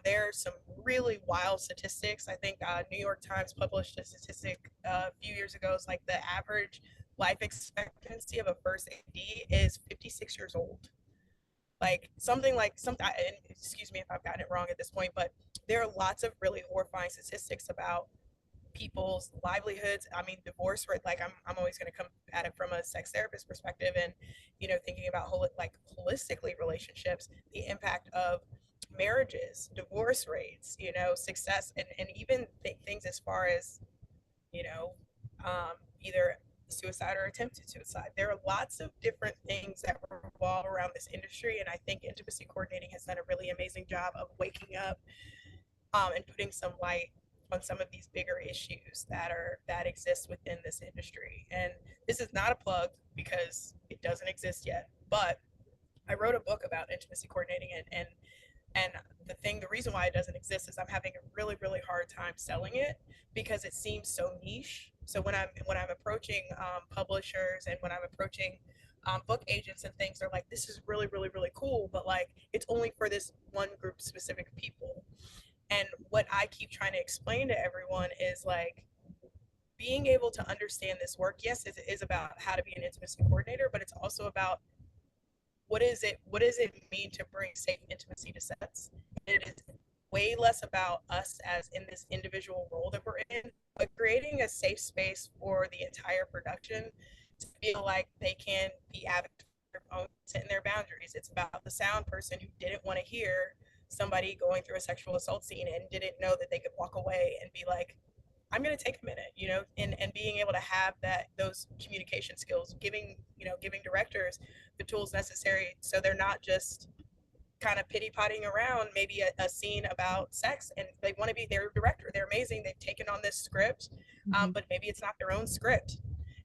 There are some really wild statistics. I think New York Times published a statistic a few years ago. It's like the average life expectancy of a first AD is 56 years old. Like something, and excuse me if I've gotten it wrong at this point, but there are lots of really horrifying statistics about people's livelihoods. I mean, divorce rate, like I'm always going to come at it from a sex therapist perspective, and thinking about holistically relationships, the impact of marriages, divorce rates, success, and even things as far as either suicide or attempted suicide. There are lots of different things that revolve around this industry, and I think intimacy coordinating has done a really amazing job of waking up and putting some light on some of these bigger issues that exist within this industry. And this is not a plug because it doesn't exist yet, but I wrote a book about intimacy coordinating, and the reason why it doesn't exist is I'm having a really, really hard time selling it because it seems so niche. So when I'm approaching publishers and when I'm approaching book agents and things, they're like, this is really, really, really cool, but like it's only for this one group specific people. And what I keep trying to explain to everyone is like being able to understand this work. Yes, it is about how to be an intimacy coordinator, but it's also about what does it mean to bring safe intimacy to sets. It is way less about us as in this individual role that we're in, but creating a safe space for the entire production to feel like they can be advocates for their own consent and their boundaries. It's about the sound person who didn't want to hear somebody going through a sexual assault scene and didn't know that they could walk away and be like, I'm going to take a minute, and being able to have those communication skills, giving directors the tools necessary so they're not just kind of pity-potting around maybe a scene about sex, and they want to be their director. They're amazing. They've taken on this script, but maybe it's not their own script.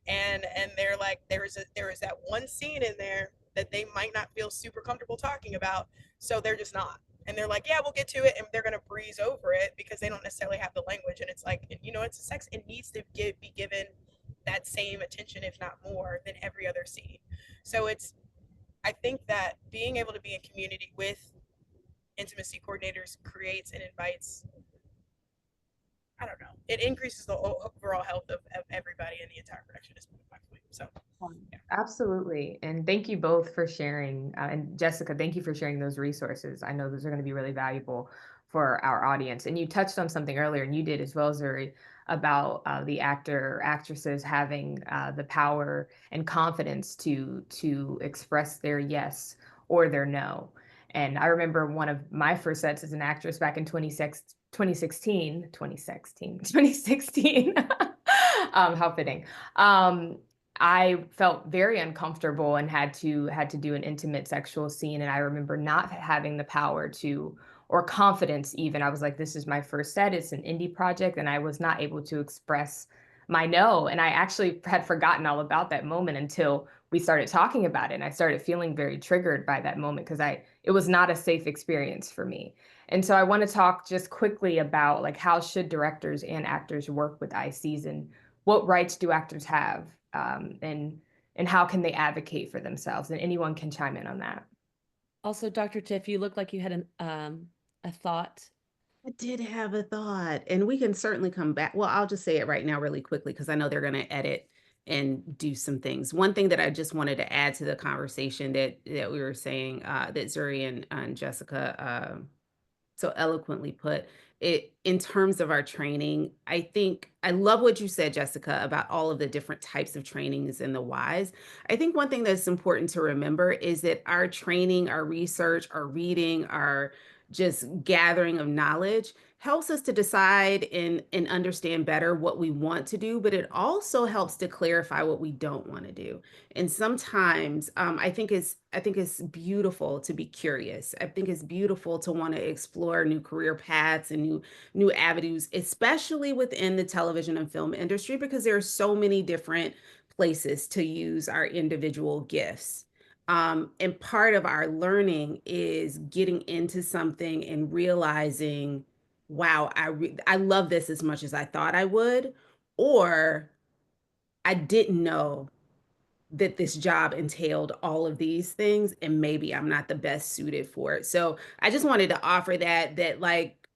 And they're like, there is that one scene in there that they might not feel super comfortable talking about. So they're just not. And they're like, yeah, we'll get to it. And they're going to breeze over it because they don't necessarily have the language. And it's like, it's a sex. It needs to be given that same attention, if not more, than every other scene. So I think that being able to be in community with intimacy coordinators creates and invites, I don't know, it increases the overall health of everybody in the entire production is my point. So yeah. Absolutely. And thank you both for sharing. And Jessica, thank you for sharing those resources. I know those are going to be really valuable for our audience. And you touched on something earlier, and you did as well, Zuri, about the actor or actresses having the power and confidence to express their yes or their no. And I remember one of my first sets as an actress back in 2016. How fitting. I felt very uncomfortable and had to do an intimate sexual scene. And I remember not having the power or confidence even. I was like, this is my first set. It's an indie project. And I was not able to express my no. And I actually had forgotten all about that moment until we started talking about it. And I started feeling very triggered by that moment because it was not a safe experience for me. And so I want to talk just quickly about like how should directors and actors work with ICs and what rights do actors have, and how can they advocate for themselves? And anyone can chime in on that. Also, Dr. Tiff, you look like you had a thought. I did have a thought, and we can certainly come back. Well, I'll just say it right now really quickly because I know they're going to edit and do some things. One thing that I just wanted to add to the conversation that we were saying, that Zuri and Jessica so eloquently put it in terms of our training. I think I love what you said, Jessica, about all of the different types of trainings and the whys. I think one thing that's important to remember is that our training, our research, our reading, our just gathering of knowledge helps us to decide and understand better what we want to do, but it also helps to clarify what we don't want to do. And sometimes I think it's beautiful to be curious. I think it's beautiful to want to explore new career paths and new avenues, especially within the television and film industry, because there are so many different places to use our individual gifts. And part of our learning is getting into something and realizing, wow, I love this as much as I thought I would, or I didn't know that this job entailed all of these things, and maybe I'm not the best suited for it. So I just wanted to offer that like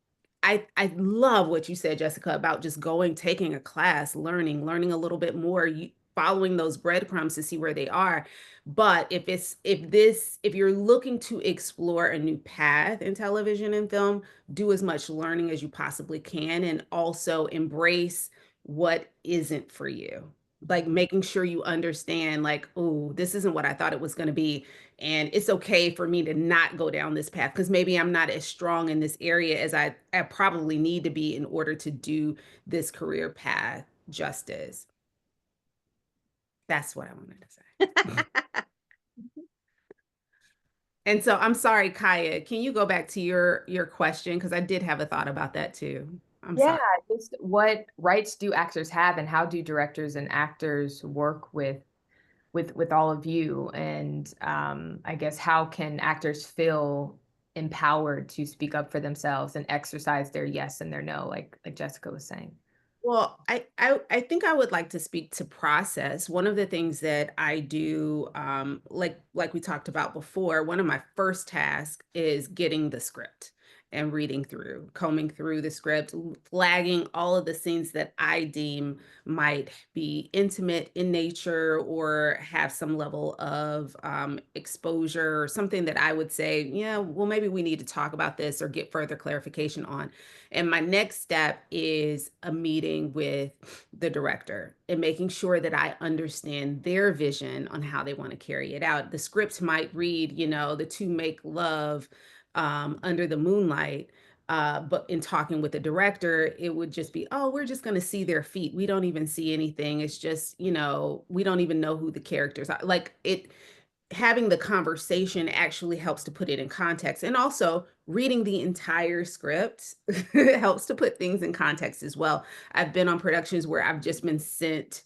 I love what you said, Jessica, about just going, taking a class, learning a little bit more, following those breadcrumbs to see where they are. But if you're looking to explore a new path in television and film, do as much learning as you possibly can, and also embrace what isn't for you. Like making sure you understand, like, oh, this isn't what I thought it was going to be. And it's okay for me to not go down this path because maybe I'm not as strong in this area as I probably need to be in order to do this career path justice. That's what I wanted to say. And so I'm sorry, Kiah, can you go back to your question? Because I did have a thought about that too. I'm Yeah, sorry. just what rights do actors have, and how do directors and actors work with all of you? And I guess how can actors feel empowered to speak up for themselves and exercise their yes and their no, like Jessica was saying? Well, I think I would like to speak to process. One of the things that I do, like we talked about before, one of my first tasks is getting the script and reading through, combing through the script, flagging all of the scenes that I deem might be intimate in nature or have some level of exposure or something that I would say, yeah, well, maybe we need to talk about this or get further clarification on. And my next step is a meeting with the director and making sure that I understand their vision on how they want to carry it out. The script might read, the two make love under the moonlight. But in talking with the director, it would just be, oh, we're just going to see their feet. We don't even see anything. It's just, we don't even know who the characters are. Like it, having the conversation actually helps to put it in context. And also reading the entire script helps to put things in context as well. I've been on productions where I've just been sent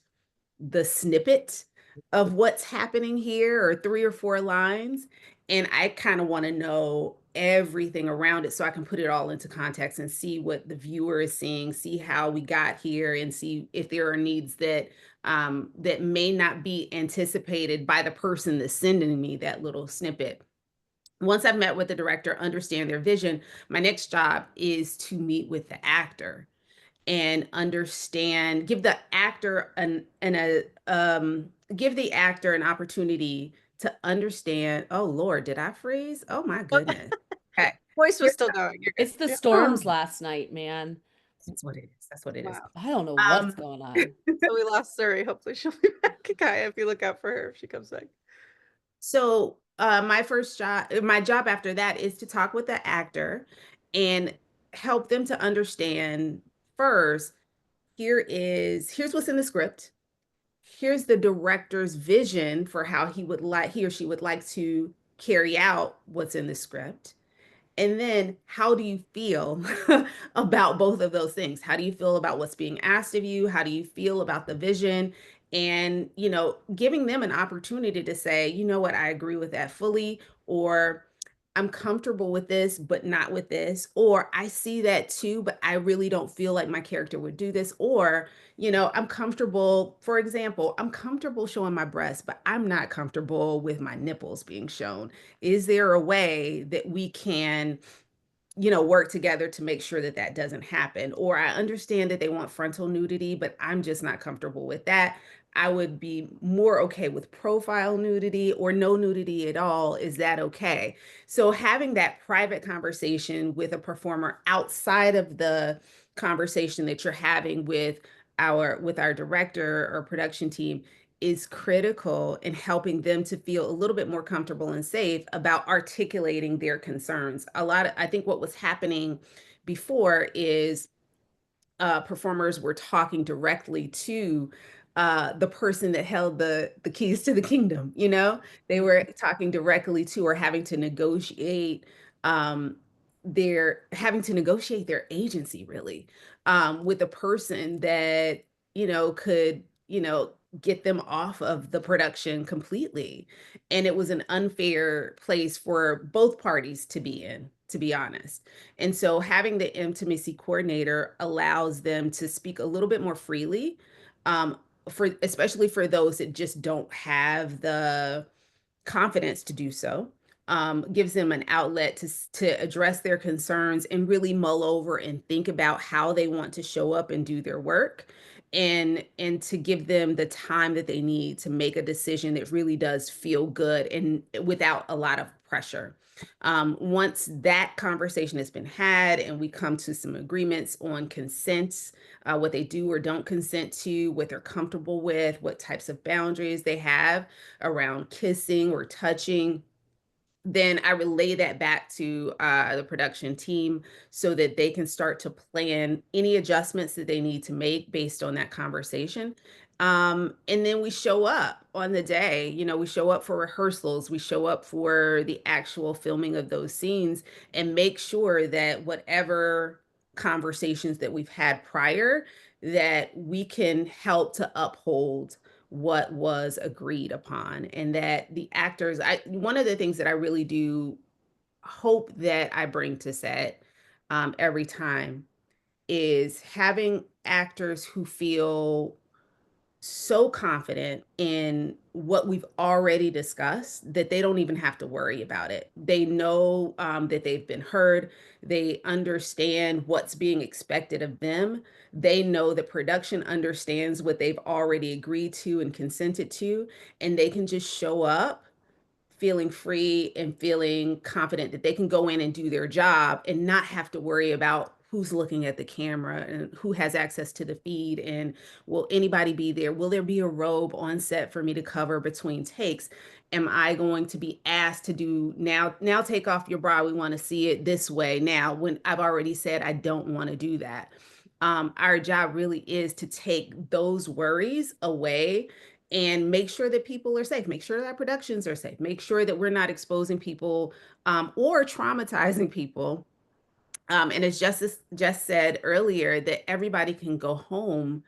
the snippet of what's happening here or 3 or 4 lines. And I kind of want to know everything around it so I can put it all into context and see what the viewer is seeing, see how we got here, and see if there are needs that may not be anticipated by the person that's sending me that little snippet. Once I've met with the director, understand their vision, my next job is to meet with the actor and understand, give the actor give the actor an opportunity to understand. Oh Lord, did I freeze? Oh my goodness. Okay. Voice was still going. You're good. It's the Yeah. storms last night, man. That's what it is. That's what it is. Wow. I don't know what's going on. So we lost Zuri. Hopefully she'll be back. Kiah, if you look out for her if she comes back. So my job after that is to talk with the actor and help them to understand first, here's what's in the script. Here's the director's vision for how he or she would like to carry out what's in the script. And then how do you feel about both of those things? How do you feel about what's being asked of you? How do you feel about the vision? And, giving them an opportunity to say, you know what, I agree with that fully, or I'm comfortable with this, but not with this, or I see that too, but I really don't feel like my character would do this, or, I'm comfortable, for example, I'm comfortable showing my breasts, but I'm not comfortable with my nipples being shown. Is there a way that we can work together to make sure that that doesn't happen? Or I understand that they want frontal nudity, but I'm just not comfortable with that. I would be more okay with profile nudity or no nudity at all. Is that okay? So having that private conversation with a performer outside of the conversation that you're having with our director or production team is critical in helping them to feel a little bit more comfortable and safe about articulating their concerns. I think what was happening before is performers were talking directly to the person that held the keys to the kingdom. You know, they were talking directly to, or having to negotiate their agency, really, with a person that, you know, could, you know, get them off of the production completely. And it was an unfair place for both parties to be in, to be honest. And so having the intimacy coordinator allows them to speak a little bit more freely, for especially for those that just don't have the confidence to do so. Gives them an outlet to address their concerns and really mull over and think about how they want to show up and do their work, and to give them the time that they need to make a decision that really does feel good and without a lot of pressure. Once that conversation has been had and we come to some agreements on consents, what they do or don't consent to, what they're comfortable with, what types of boundaries they have around kissing or touching, then I relay that back to the production team so that they can start to plan any adjustments that they need to make based on that conversation. And then we show up on the day, you know, we show up for rehearsals, we show up for the actual filming of those scenes, and make sure that whatever conversations that we've had prior, that we can help to uphold what was agreed upon, and that the actors, one of the things that I really do hope that I bring to set every time is having actors who feel so confident in what we've already discussed that they don't even have to worry about it. They know that they've been heard. They understand what's being expected of them. They know that production understands what they've already agreed to and consented to, and they can just show up feeling free and feeling confident that they can go in and do their job and not have to worry about who's looking at the camera and who has access to the feed, and will anybody be there? Will there be a robe on set for me to cover between takes? Am I going to be asked to do now take off your bra, we want to see it this way now, when I've already said I don't want to do that? Our job really is to take those worries away and make sure that people are safe, make sure that our productions are safe, make sure that we're not exposing people or traumatizing people. And as Justice just said earlier, that everybody can go home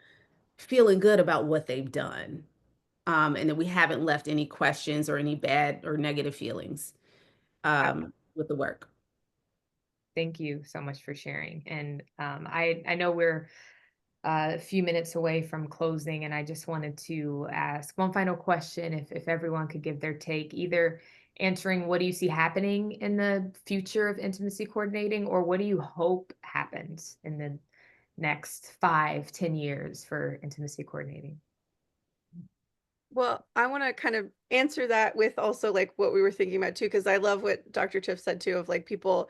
feeling good about what they've done, and that we haven't left any questions or any bad or negative feelings with the work. Thank you so much for sharing. And I know we're a few minutes away from closing, and I just wanted to ask one final question. If everyone could give their take, either answering what do you see happening in the future of intimacy coordinating, or what do you hope happens in the next 5-10 years for intimacy coordinating? Well, I want to kind of answer that with also like what we were thinking about too, because I love what Dr. Tiff said too, of like people,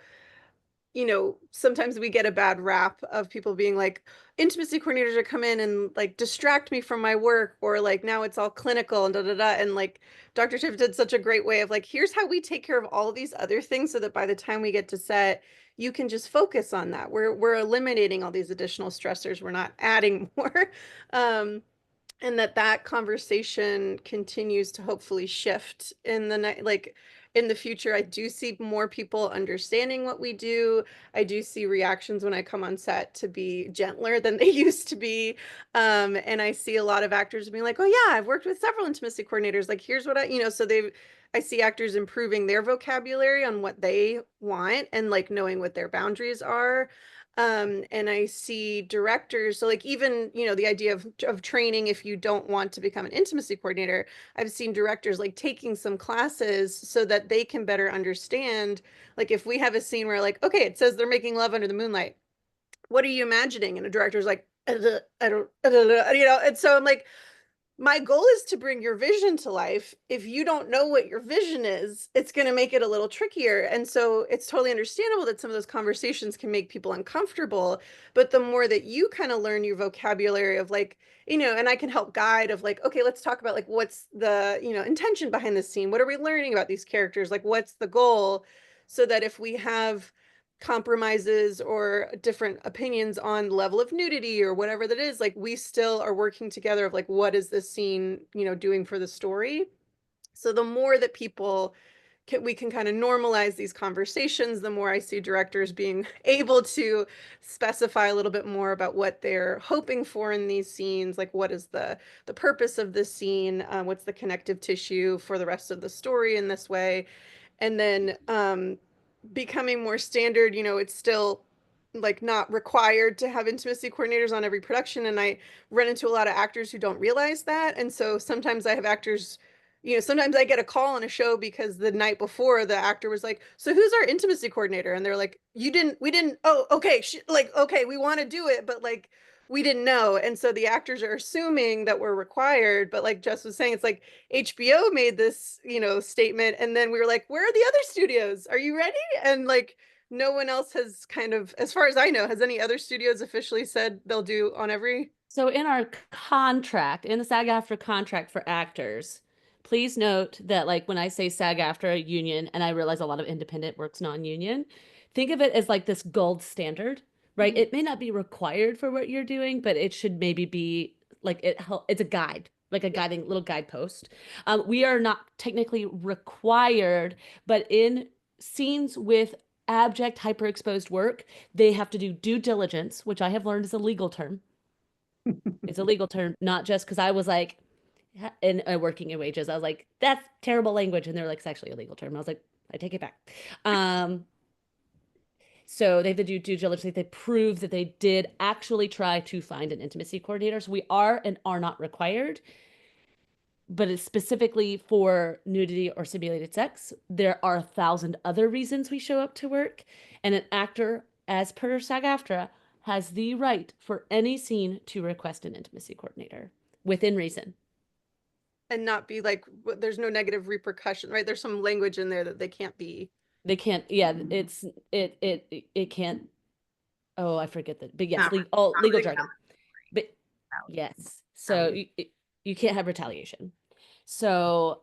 you know, sometimes we get a bad rap of people being like, intimacy coordinators are come in and like distract me from my work, or like now it's all clinical and da da da. And like Dr. Tiff did such a great way of like, here's how we take care of all of these other things so that by the time we get to set, you can just focus on that. We're eliminating all these additional stressors. We're not adding more. And that conversation continues to hopefully shift in the like in the future. I do see more people understanding what we do. I do see reactions when I come on set to be gentler than they used to be. And I see a lot of actors being like, oh yeah, I've worked with several intimacy coordinators. Like, here's what so I see actors improving their vocabulary on what they want and like knowing what their boundaries are. And I see directors, so like even, the idea of training if you don't want to become an intimacy coordinator, I've seen directors like taking some classes so that they can better understand, like if we have a scene where like, okay, it says they're making love under the moonlight, what are you imagining? And a director's like, I don't, and so I'm like, my goal is to bring your vision to life. If you don't know what your vision is, it's going to make it a little trickier. And so it's totally understandable that some of those conversations can make people uncomfortable. But the more that you kind of learn your vocabulary of like, and I can help guide of like, okay, let's talk about like, what's the, intention behind the scene? What are we learning about these characters? Like, what's the goal? So that if we have compromises or different opinions on level of nudity or whatever that is, like we still are working together of like, what is this scene, you know, doing for the story? So the more that people we can kind of normalize these conversations, the more I see directors being able to specify a little bit more about what they're hoping for in these scenes, like what is the purpose of this scene, what's the connective tissue for the rest of the story in this way. And then becoming more standard, you know, it's still like not required to have intimacy coordinators on every production. And I run into a lot of actors who don't realize that. And so sometimes I have actors, you know, sometimes I get a call on a show because the night before the actor was like, so who's our intimacy coordinator? And they're like, we didn't, oh, okay. Like, okay, we want to do it, but like, we didn't know. And so the actors are assuming that we're required. But like Jess was saying, it's like HBO made this, you know, statement. And then we were like, where are the other studios? Are you ready? And like, no one else has kind of, as far as I know, has any other studios officially said they'll do on every? So in our contract, in the SAG-AFTRA contract for actors, please note that like when I say SAG-AFTRA union, and I realize a lot of independent works non-union, think of it as like this gold standard, right? It may not be required for what you're doing, but it should maybe be like it's a guide, like a guiding little guidepost. We are not technically required, but in scenes with abject hyperexposed work, they have to do due diligence, which I have learned is a legal term. It's a legal term, not just because I was like, in working in wages, I was like, that's terrible language. And they're like, it's actually a legal term. I was like, I take it back. So they have to do due diligence. They prove that they did actually try to find an intimacy coordinator. So we are and are not required, but it's specifically for nudity or simulated sex. There are 1,000 other reasons we show up to work, and an actor, as per SAG-AFTRA, has the right for any scene to request an intimacy coordinator within reason. And not be like, there's no negative repercussion, right? There's some language in there that they can't be. They can't, yeah, it can't, oh, I forget that, but yes, Not- legal really jargon. But yes, so you can't have retaliation. So,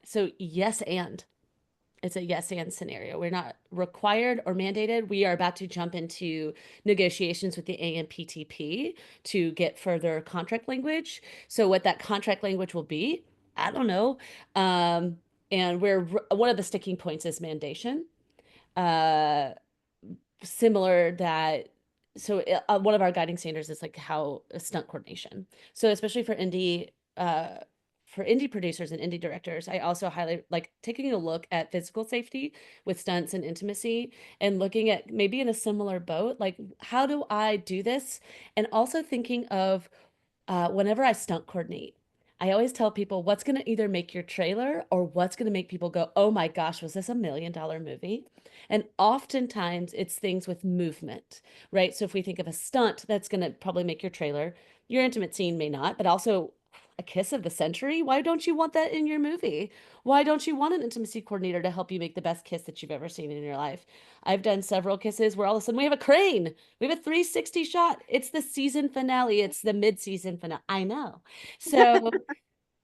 so yes, and it's a yes and scenario. We're not required or mandated. We are about to jump into negotiations with the AMPTP to get further contract language. So what that contract language will be, I don't know. And one of the sticking points is mandation. Similar that, so one of our guiding standards is like how stunt coordination. So especially for indie producers and indie directors, I also highlight like taking a look at physical safety with stunts and intimacy, and looking at maybe in a similar boat, like how do I do this? And also thinking of whenever I stunt coordinate, I always tell people what's going to either make your trailer or what's going to make people go, oh my gosh, was this $1 million movie? And oftentimes it's things with movement, right? So if we think of a stunt, that's going to probably make your trailer. Your intimate scene may not, but also a kiss of the century. Why don't you want that in your movie? Why don't you want an intimacy coordinator to help you make the best kiss that you've ever seen in your life? I've done several kisses where all of a sudden we have a crane. We have a 360 shot. It's the season finale. It's the mid-season finale. I know. So,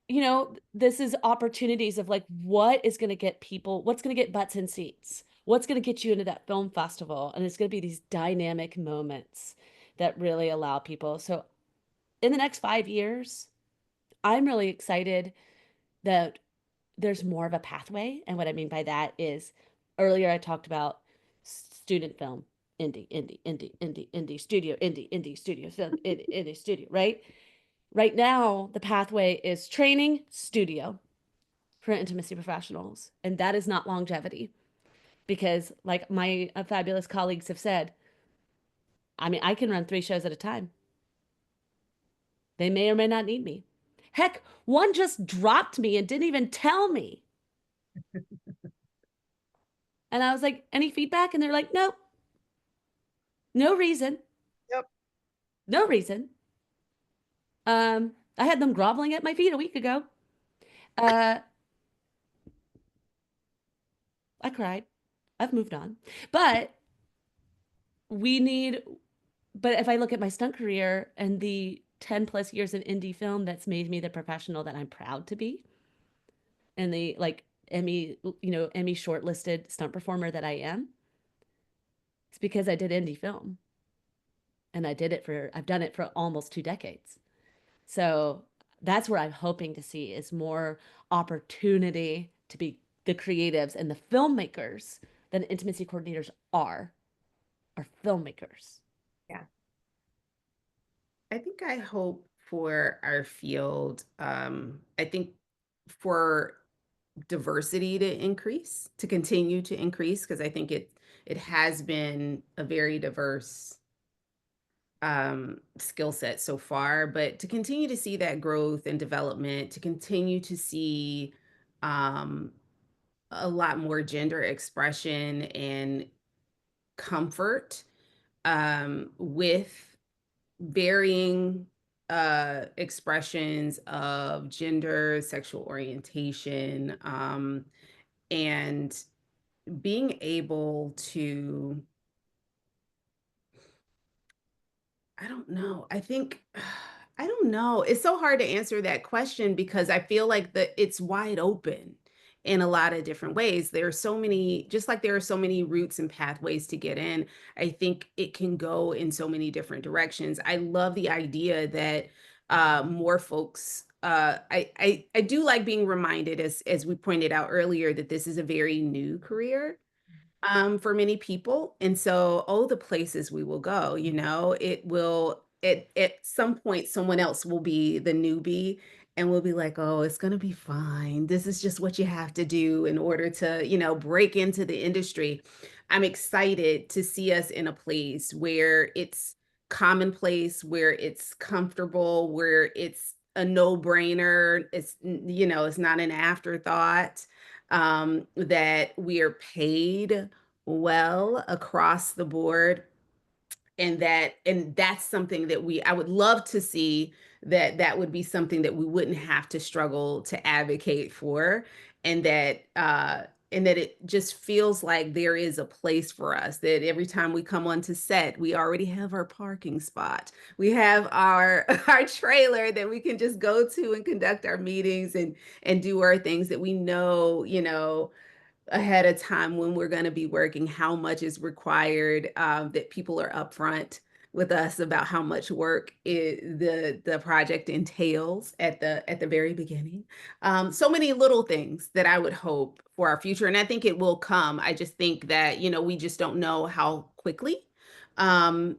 you know, this is opportunities of like, what is going to get people, what's going to get butts in seats? What's going to get you into that film festival? And it's going to be these dynamic moments that really allow people. So in the next 5 years, I'm really excited that there's more of a pathway. And what I mean by that is earlier I talked about student film, indie, studio, film, indie, studio, right? Right now, the pathway is training, studio for intimacy professionals. And that is not longevity. Because like my fabulous colleagues have said, I mean, I can run 3 shows at a time. They may or may not need me. Heck, one just dropped me and didn't even tell me. And I was like, any feedback? And they're like, nope. No reason. Yep. No reason. I had them groveling at my feet a week ago. I cried. I've moved on. But if I look at my stunt career and the 10 plus years in indie film that's made me the professional that I'm proud to be, and the like Emmy shortlisted stunt performer that I am, It's because I did indie film, and I've done it for almost 2 decades. So that's what I'm hoping to see is more opportunity to be the creatives and the filmmakers that intimacy coordinators are filmmakers. Yeah. I think I hope for our field, I think for diversity to increase, to continue to increase, because I think it has been a very diverse skill set so far, but to continue to see that growth and development, to continue to see um, a lot more gender expression and comfort with varying expressions of gender, sexual orientation, and being able to, I don't know. I think I don't know. It's so hard to answer that question because I feel like it's wide open in a lot of different ways. There are so many, just like there are so many routes and pathways to get in. I think it can go in so many different directions. I love the idea that more folks. I do like being reminded, as we pointed out earlier, that this is a very new career for many people. And so, oh, the places we will go, it will, at some point, someone else will be the newbie and we'll be like, oh, it's going to be fine. This is just what you have to do in order to, break into the industry. I'm excited to see us in a place where it's commonplace, where it's comfortable, where it's a no-brainer. It's not an afterthought, that we are paid well across the board, and that's something that I would love to see, that would be something that we wouldn't have to struggle to advocate for, and that it just feels like there is a place for us, that every time we come onto set, we already have our parking spot, we have our our trailer that we can just go to and conduct our meetings and do our things, that we know, ahead of time when we're going to be working, how much is required, that people are upfront with us about how much work the project entails at the very beginning. So many little things that I would hope for our future, and I think it will come. I just think that we just don't know how quickly, and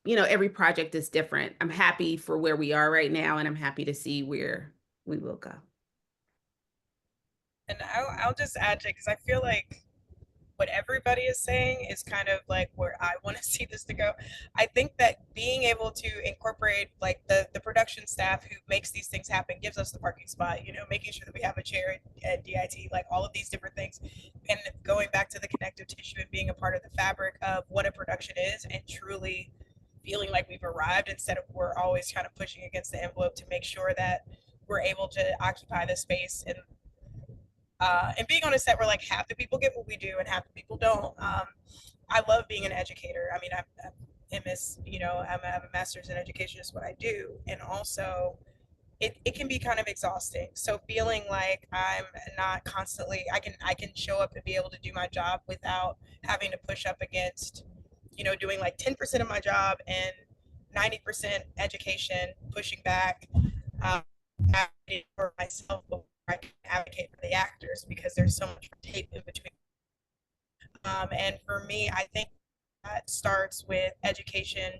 every project is different. I'm happy for where we are right now, and I'm happy to see where we will go. And I'll just add to it, because I feel like what everybody is saying is kind of like where I want to see this to go. I think that being able to incorporate like the production staff who makes these things happen, gives us the parking spot, making sure that we have a chair at DIT, like all of these different things, and going back to the connective tissue and being a part of the fabric of what a production is, and truly feeling like we've arrived, instead of we're always kind of pushing against the envelope to make sure that we're able to occupy the space, and being on a set where like half the people get what we do and half the people don't. I love being an educator. I mean, I'm MS, I have a master's in education is what I do. And also it can be kind of exhausting. So feeling like I'm not constantly, I can show up and be able to do my job without having to push up against, doing like 10% of my job and 90% education, pushing back, advocating for myself before I can advocate for the actors, because there's so much tape in between. And for me, I think that starts with education.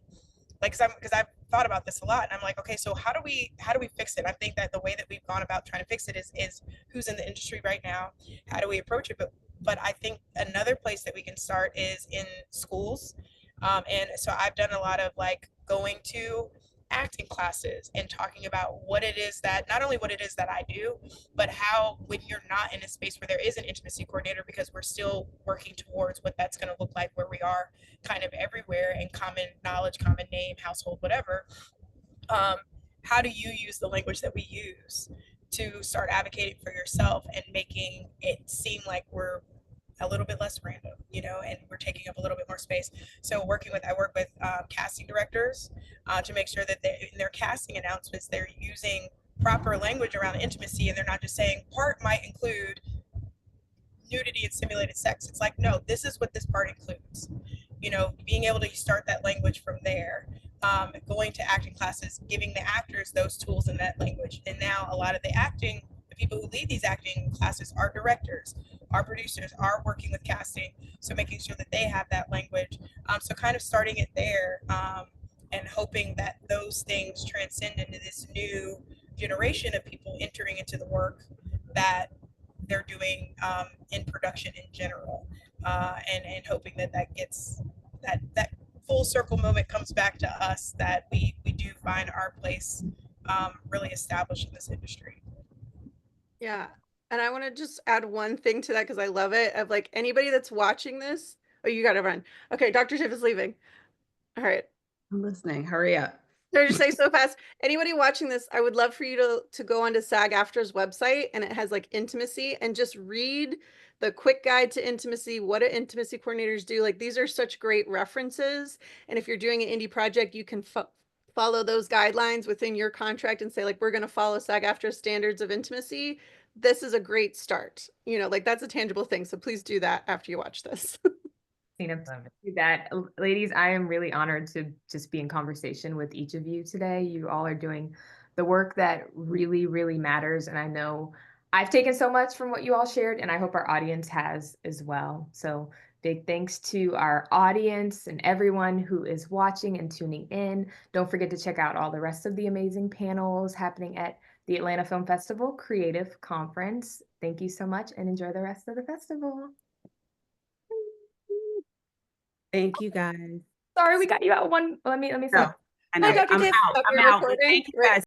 Like, because I've thought about this a lot, and I'm like, okay, so how do we fix it? I think that the way that we've gone about trying to fix it is who's in the industry right now, how do we approach it? But I think another place that we can start is in schools. And so I've done a lot of like going to acting classes and talking about what it is that, not only what it is that I do, but how, when you're not in a space where there is an intimacy coordinator, because we're still working towards what that's going to look like, where we are kind of everywhere in common knowledge, common name, household, whatever. How do you use the language that we use to start advocating for yourself and making it seem like we're a little bit less random, and we're taking up a little bit more space. So I work with casting directors to make sure that in their casting announcements, they're using proper language around intimacy, and they're not just saying part might include nudity and simulated sex. It's like, no, this is what this part includes. You know, being able to start that language from there, going to acting classes, giving the actors those tools and that language. And now a lot of the people who lead these acting classes are directors, are producers, are working with casting. So making sure that they have that language. So kind of starting it there, and hoping that those things transcend into this new generation of people entering into the work that they're doing in production in general, and hoping that gets that full circle moment comes back to us, that we do find our place really established in this industry. Yeah. And I want to just add one thing to that because I love it. Of like anybody that's watching this. Oh, you got to run. Okay, Dr. Tiff is leaving. All right. I'm listening. Hurry up. So just say so fast. Anybody watching this, I would love for you to go onto SAG-AFTRA's website, and it has like intimacy, and just read the quick guide to intimacy, what do intimacy coordinators do. Like these are such great references. And if you're doing an indie project, you can follow those guidelines within your contract and say like, we're going to follow SAG-AFTRA standards of intimacy. This is a great start. You know, like that's a tangible thing. So please do that after you watch this. That, ladies, I am really honored to just be in conversation with each of you today. You all are doing the work that really, really matters. And I know I've taken so much from what you all shared, and I hope our audience has as well. So big thanks to our audience and everyone who is watching and tuning in. Don't forget to check out all the rest of the amazing panels happening at the Atlanta Film Festival Creative Conference. Thank you so much, and enjoy the rest of the festival. Thank you, guys. Sorry, we got you out one. Let me. No, I know. Hi, Dr. I'm Tiff. out. Stop I'm your out. recording. Thank you, Right. guys.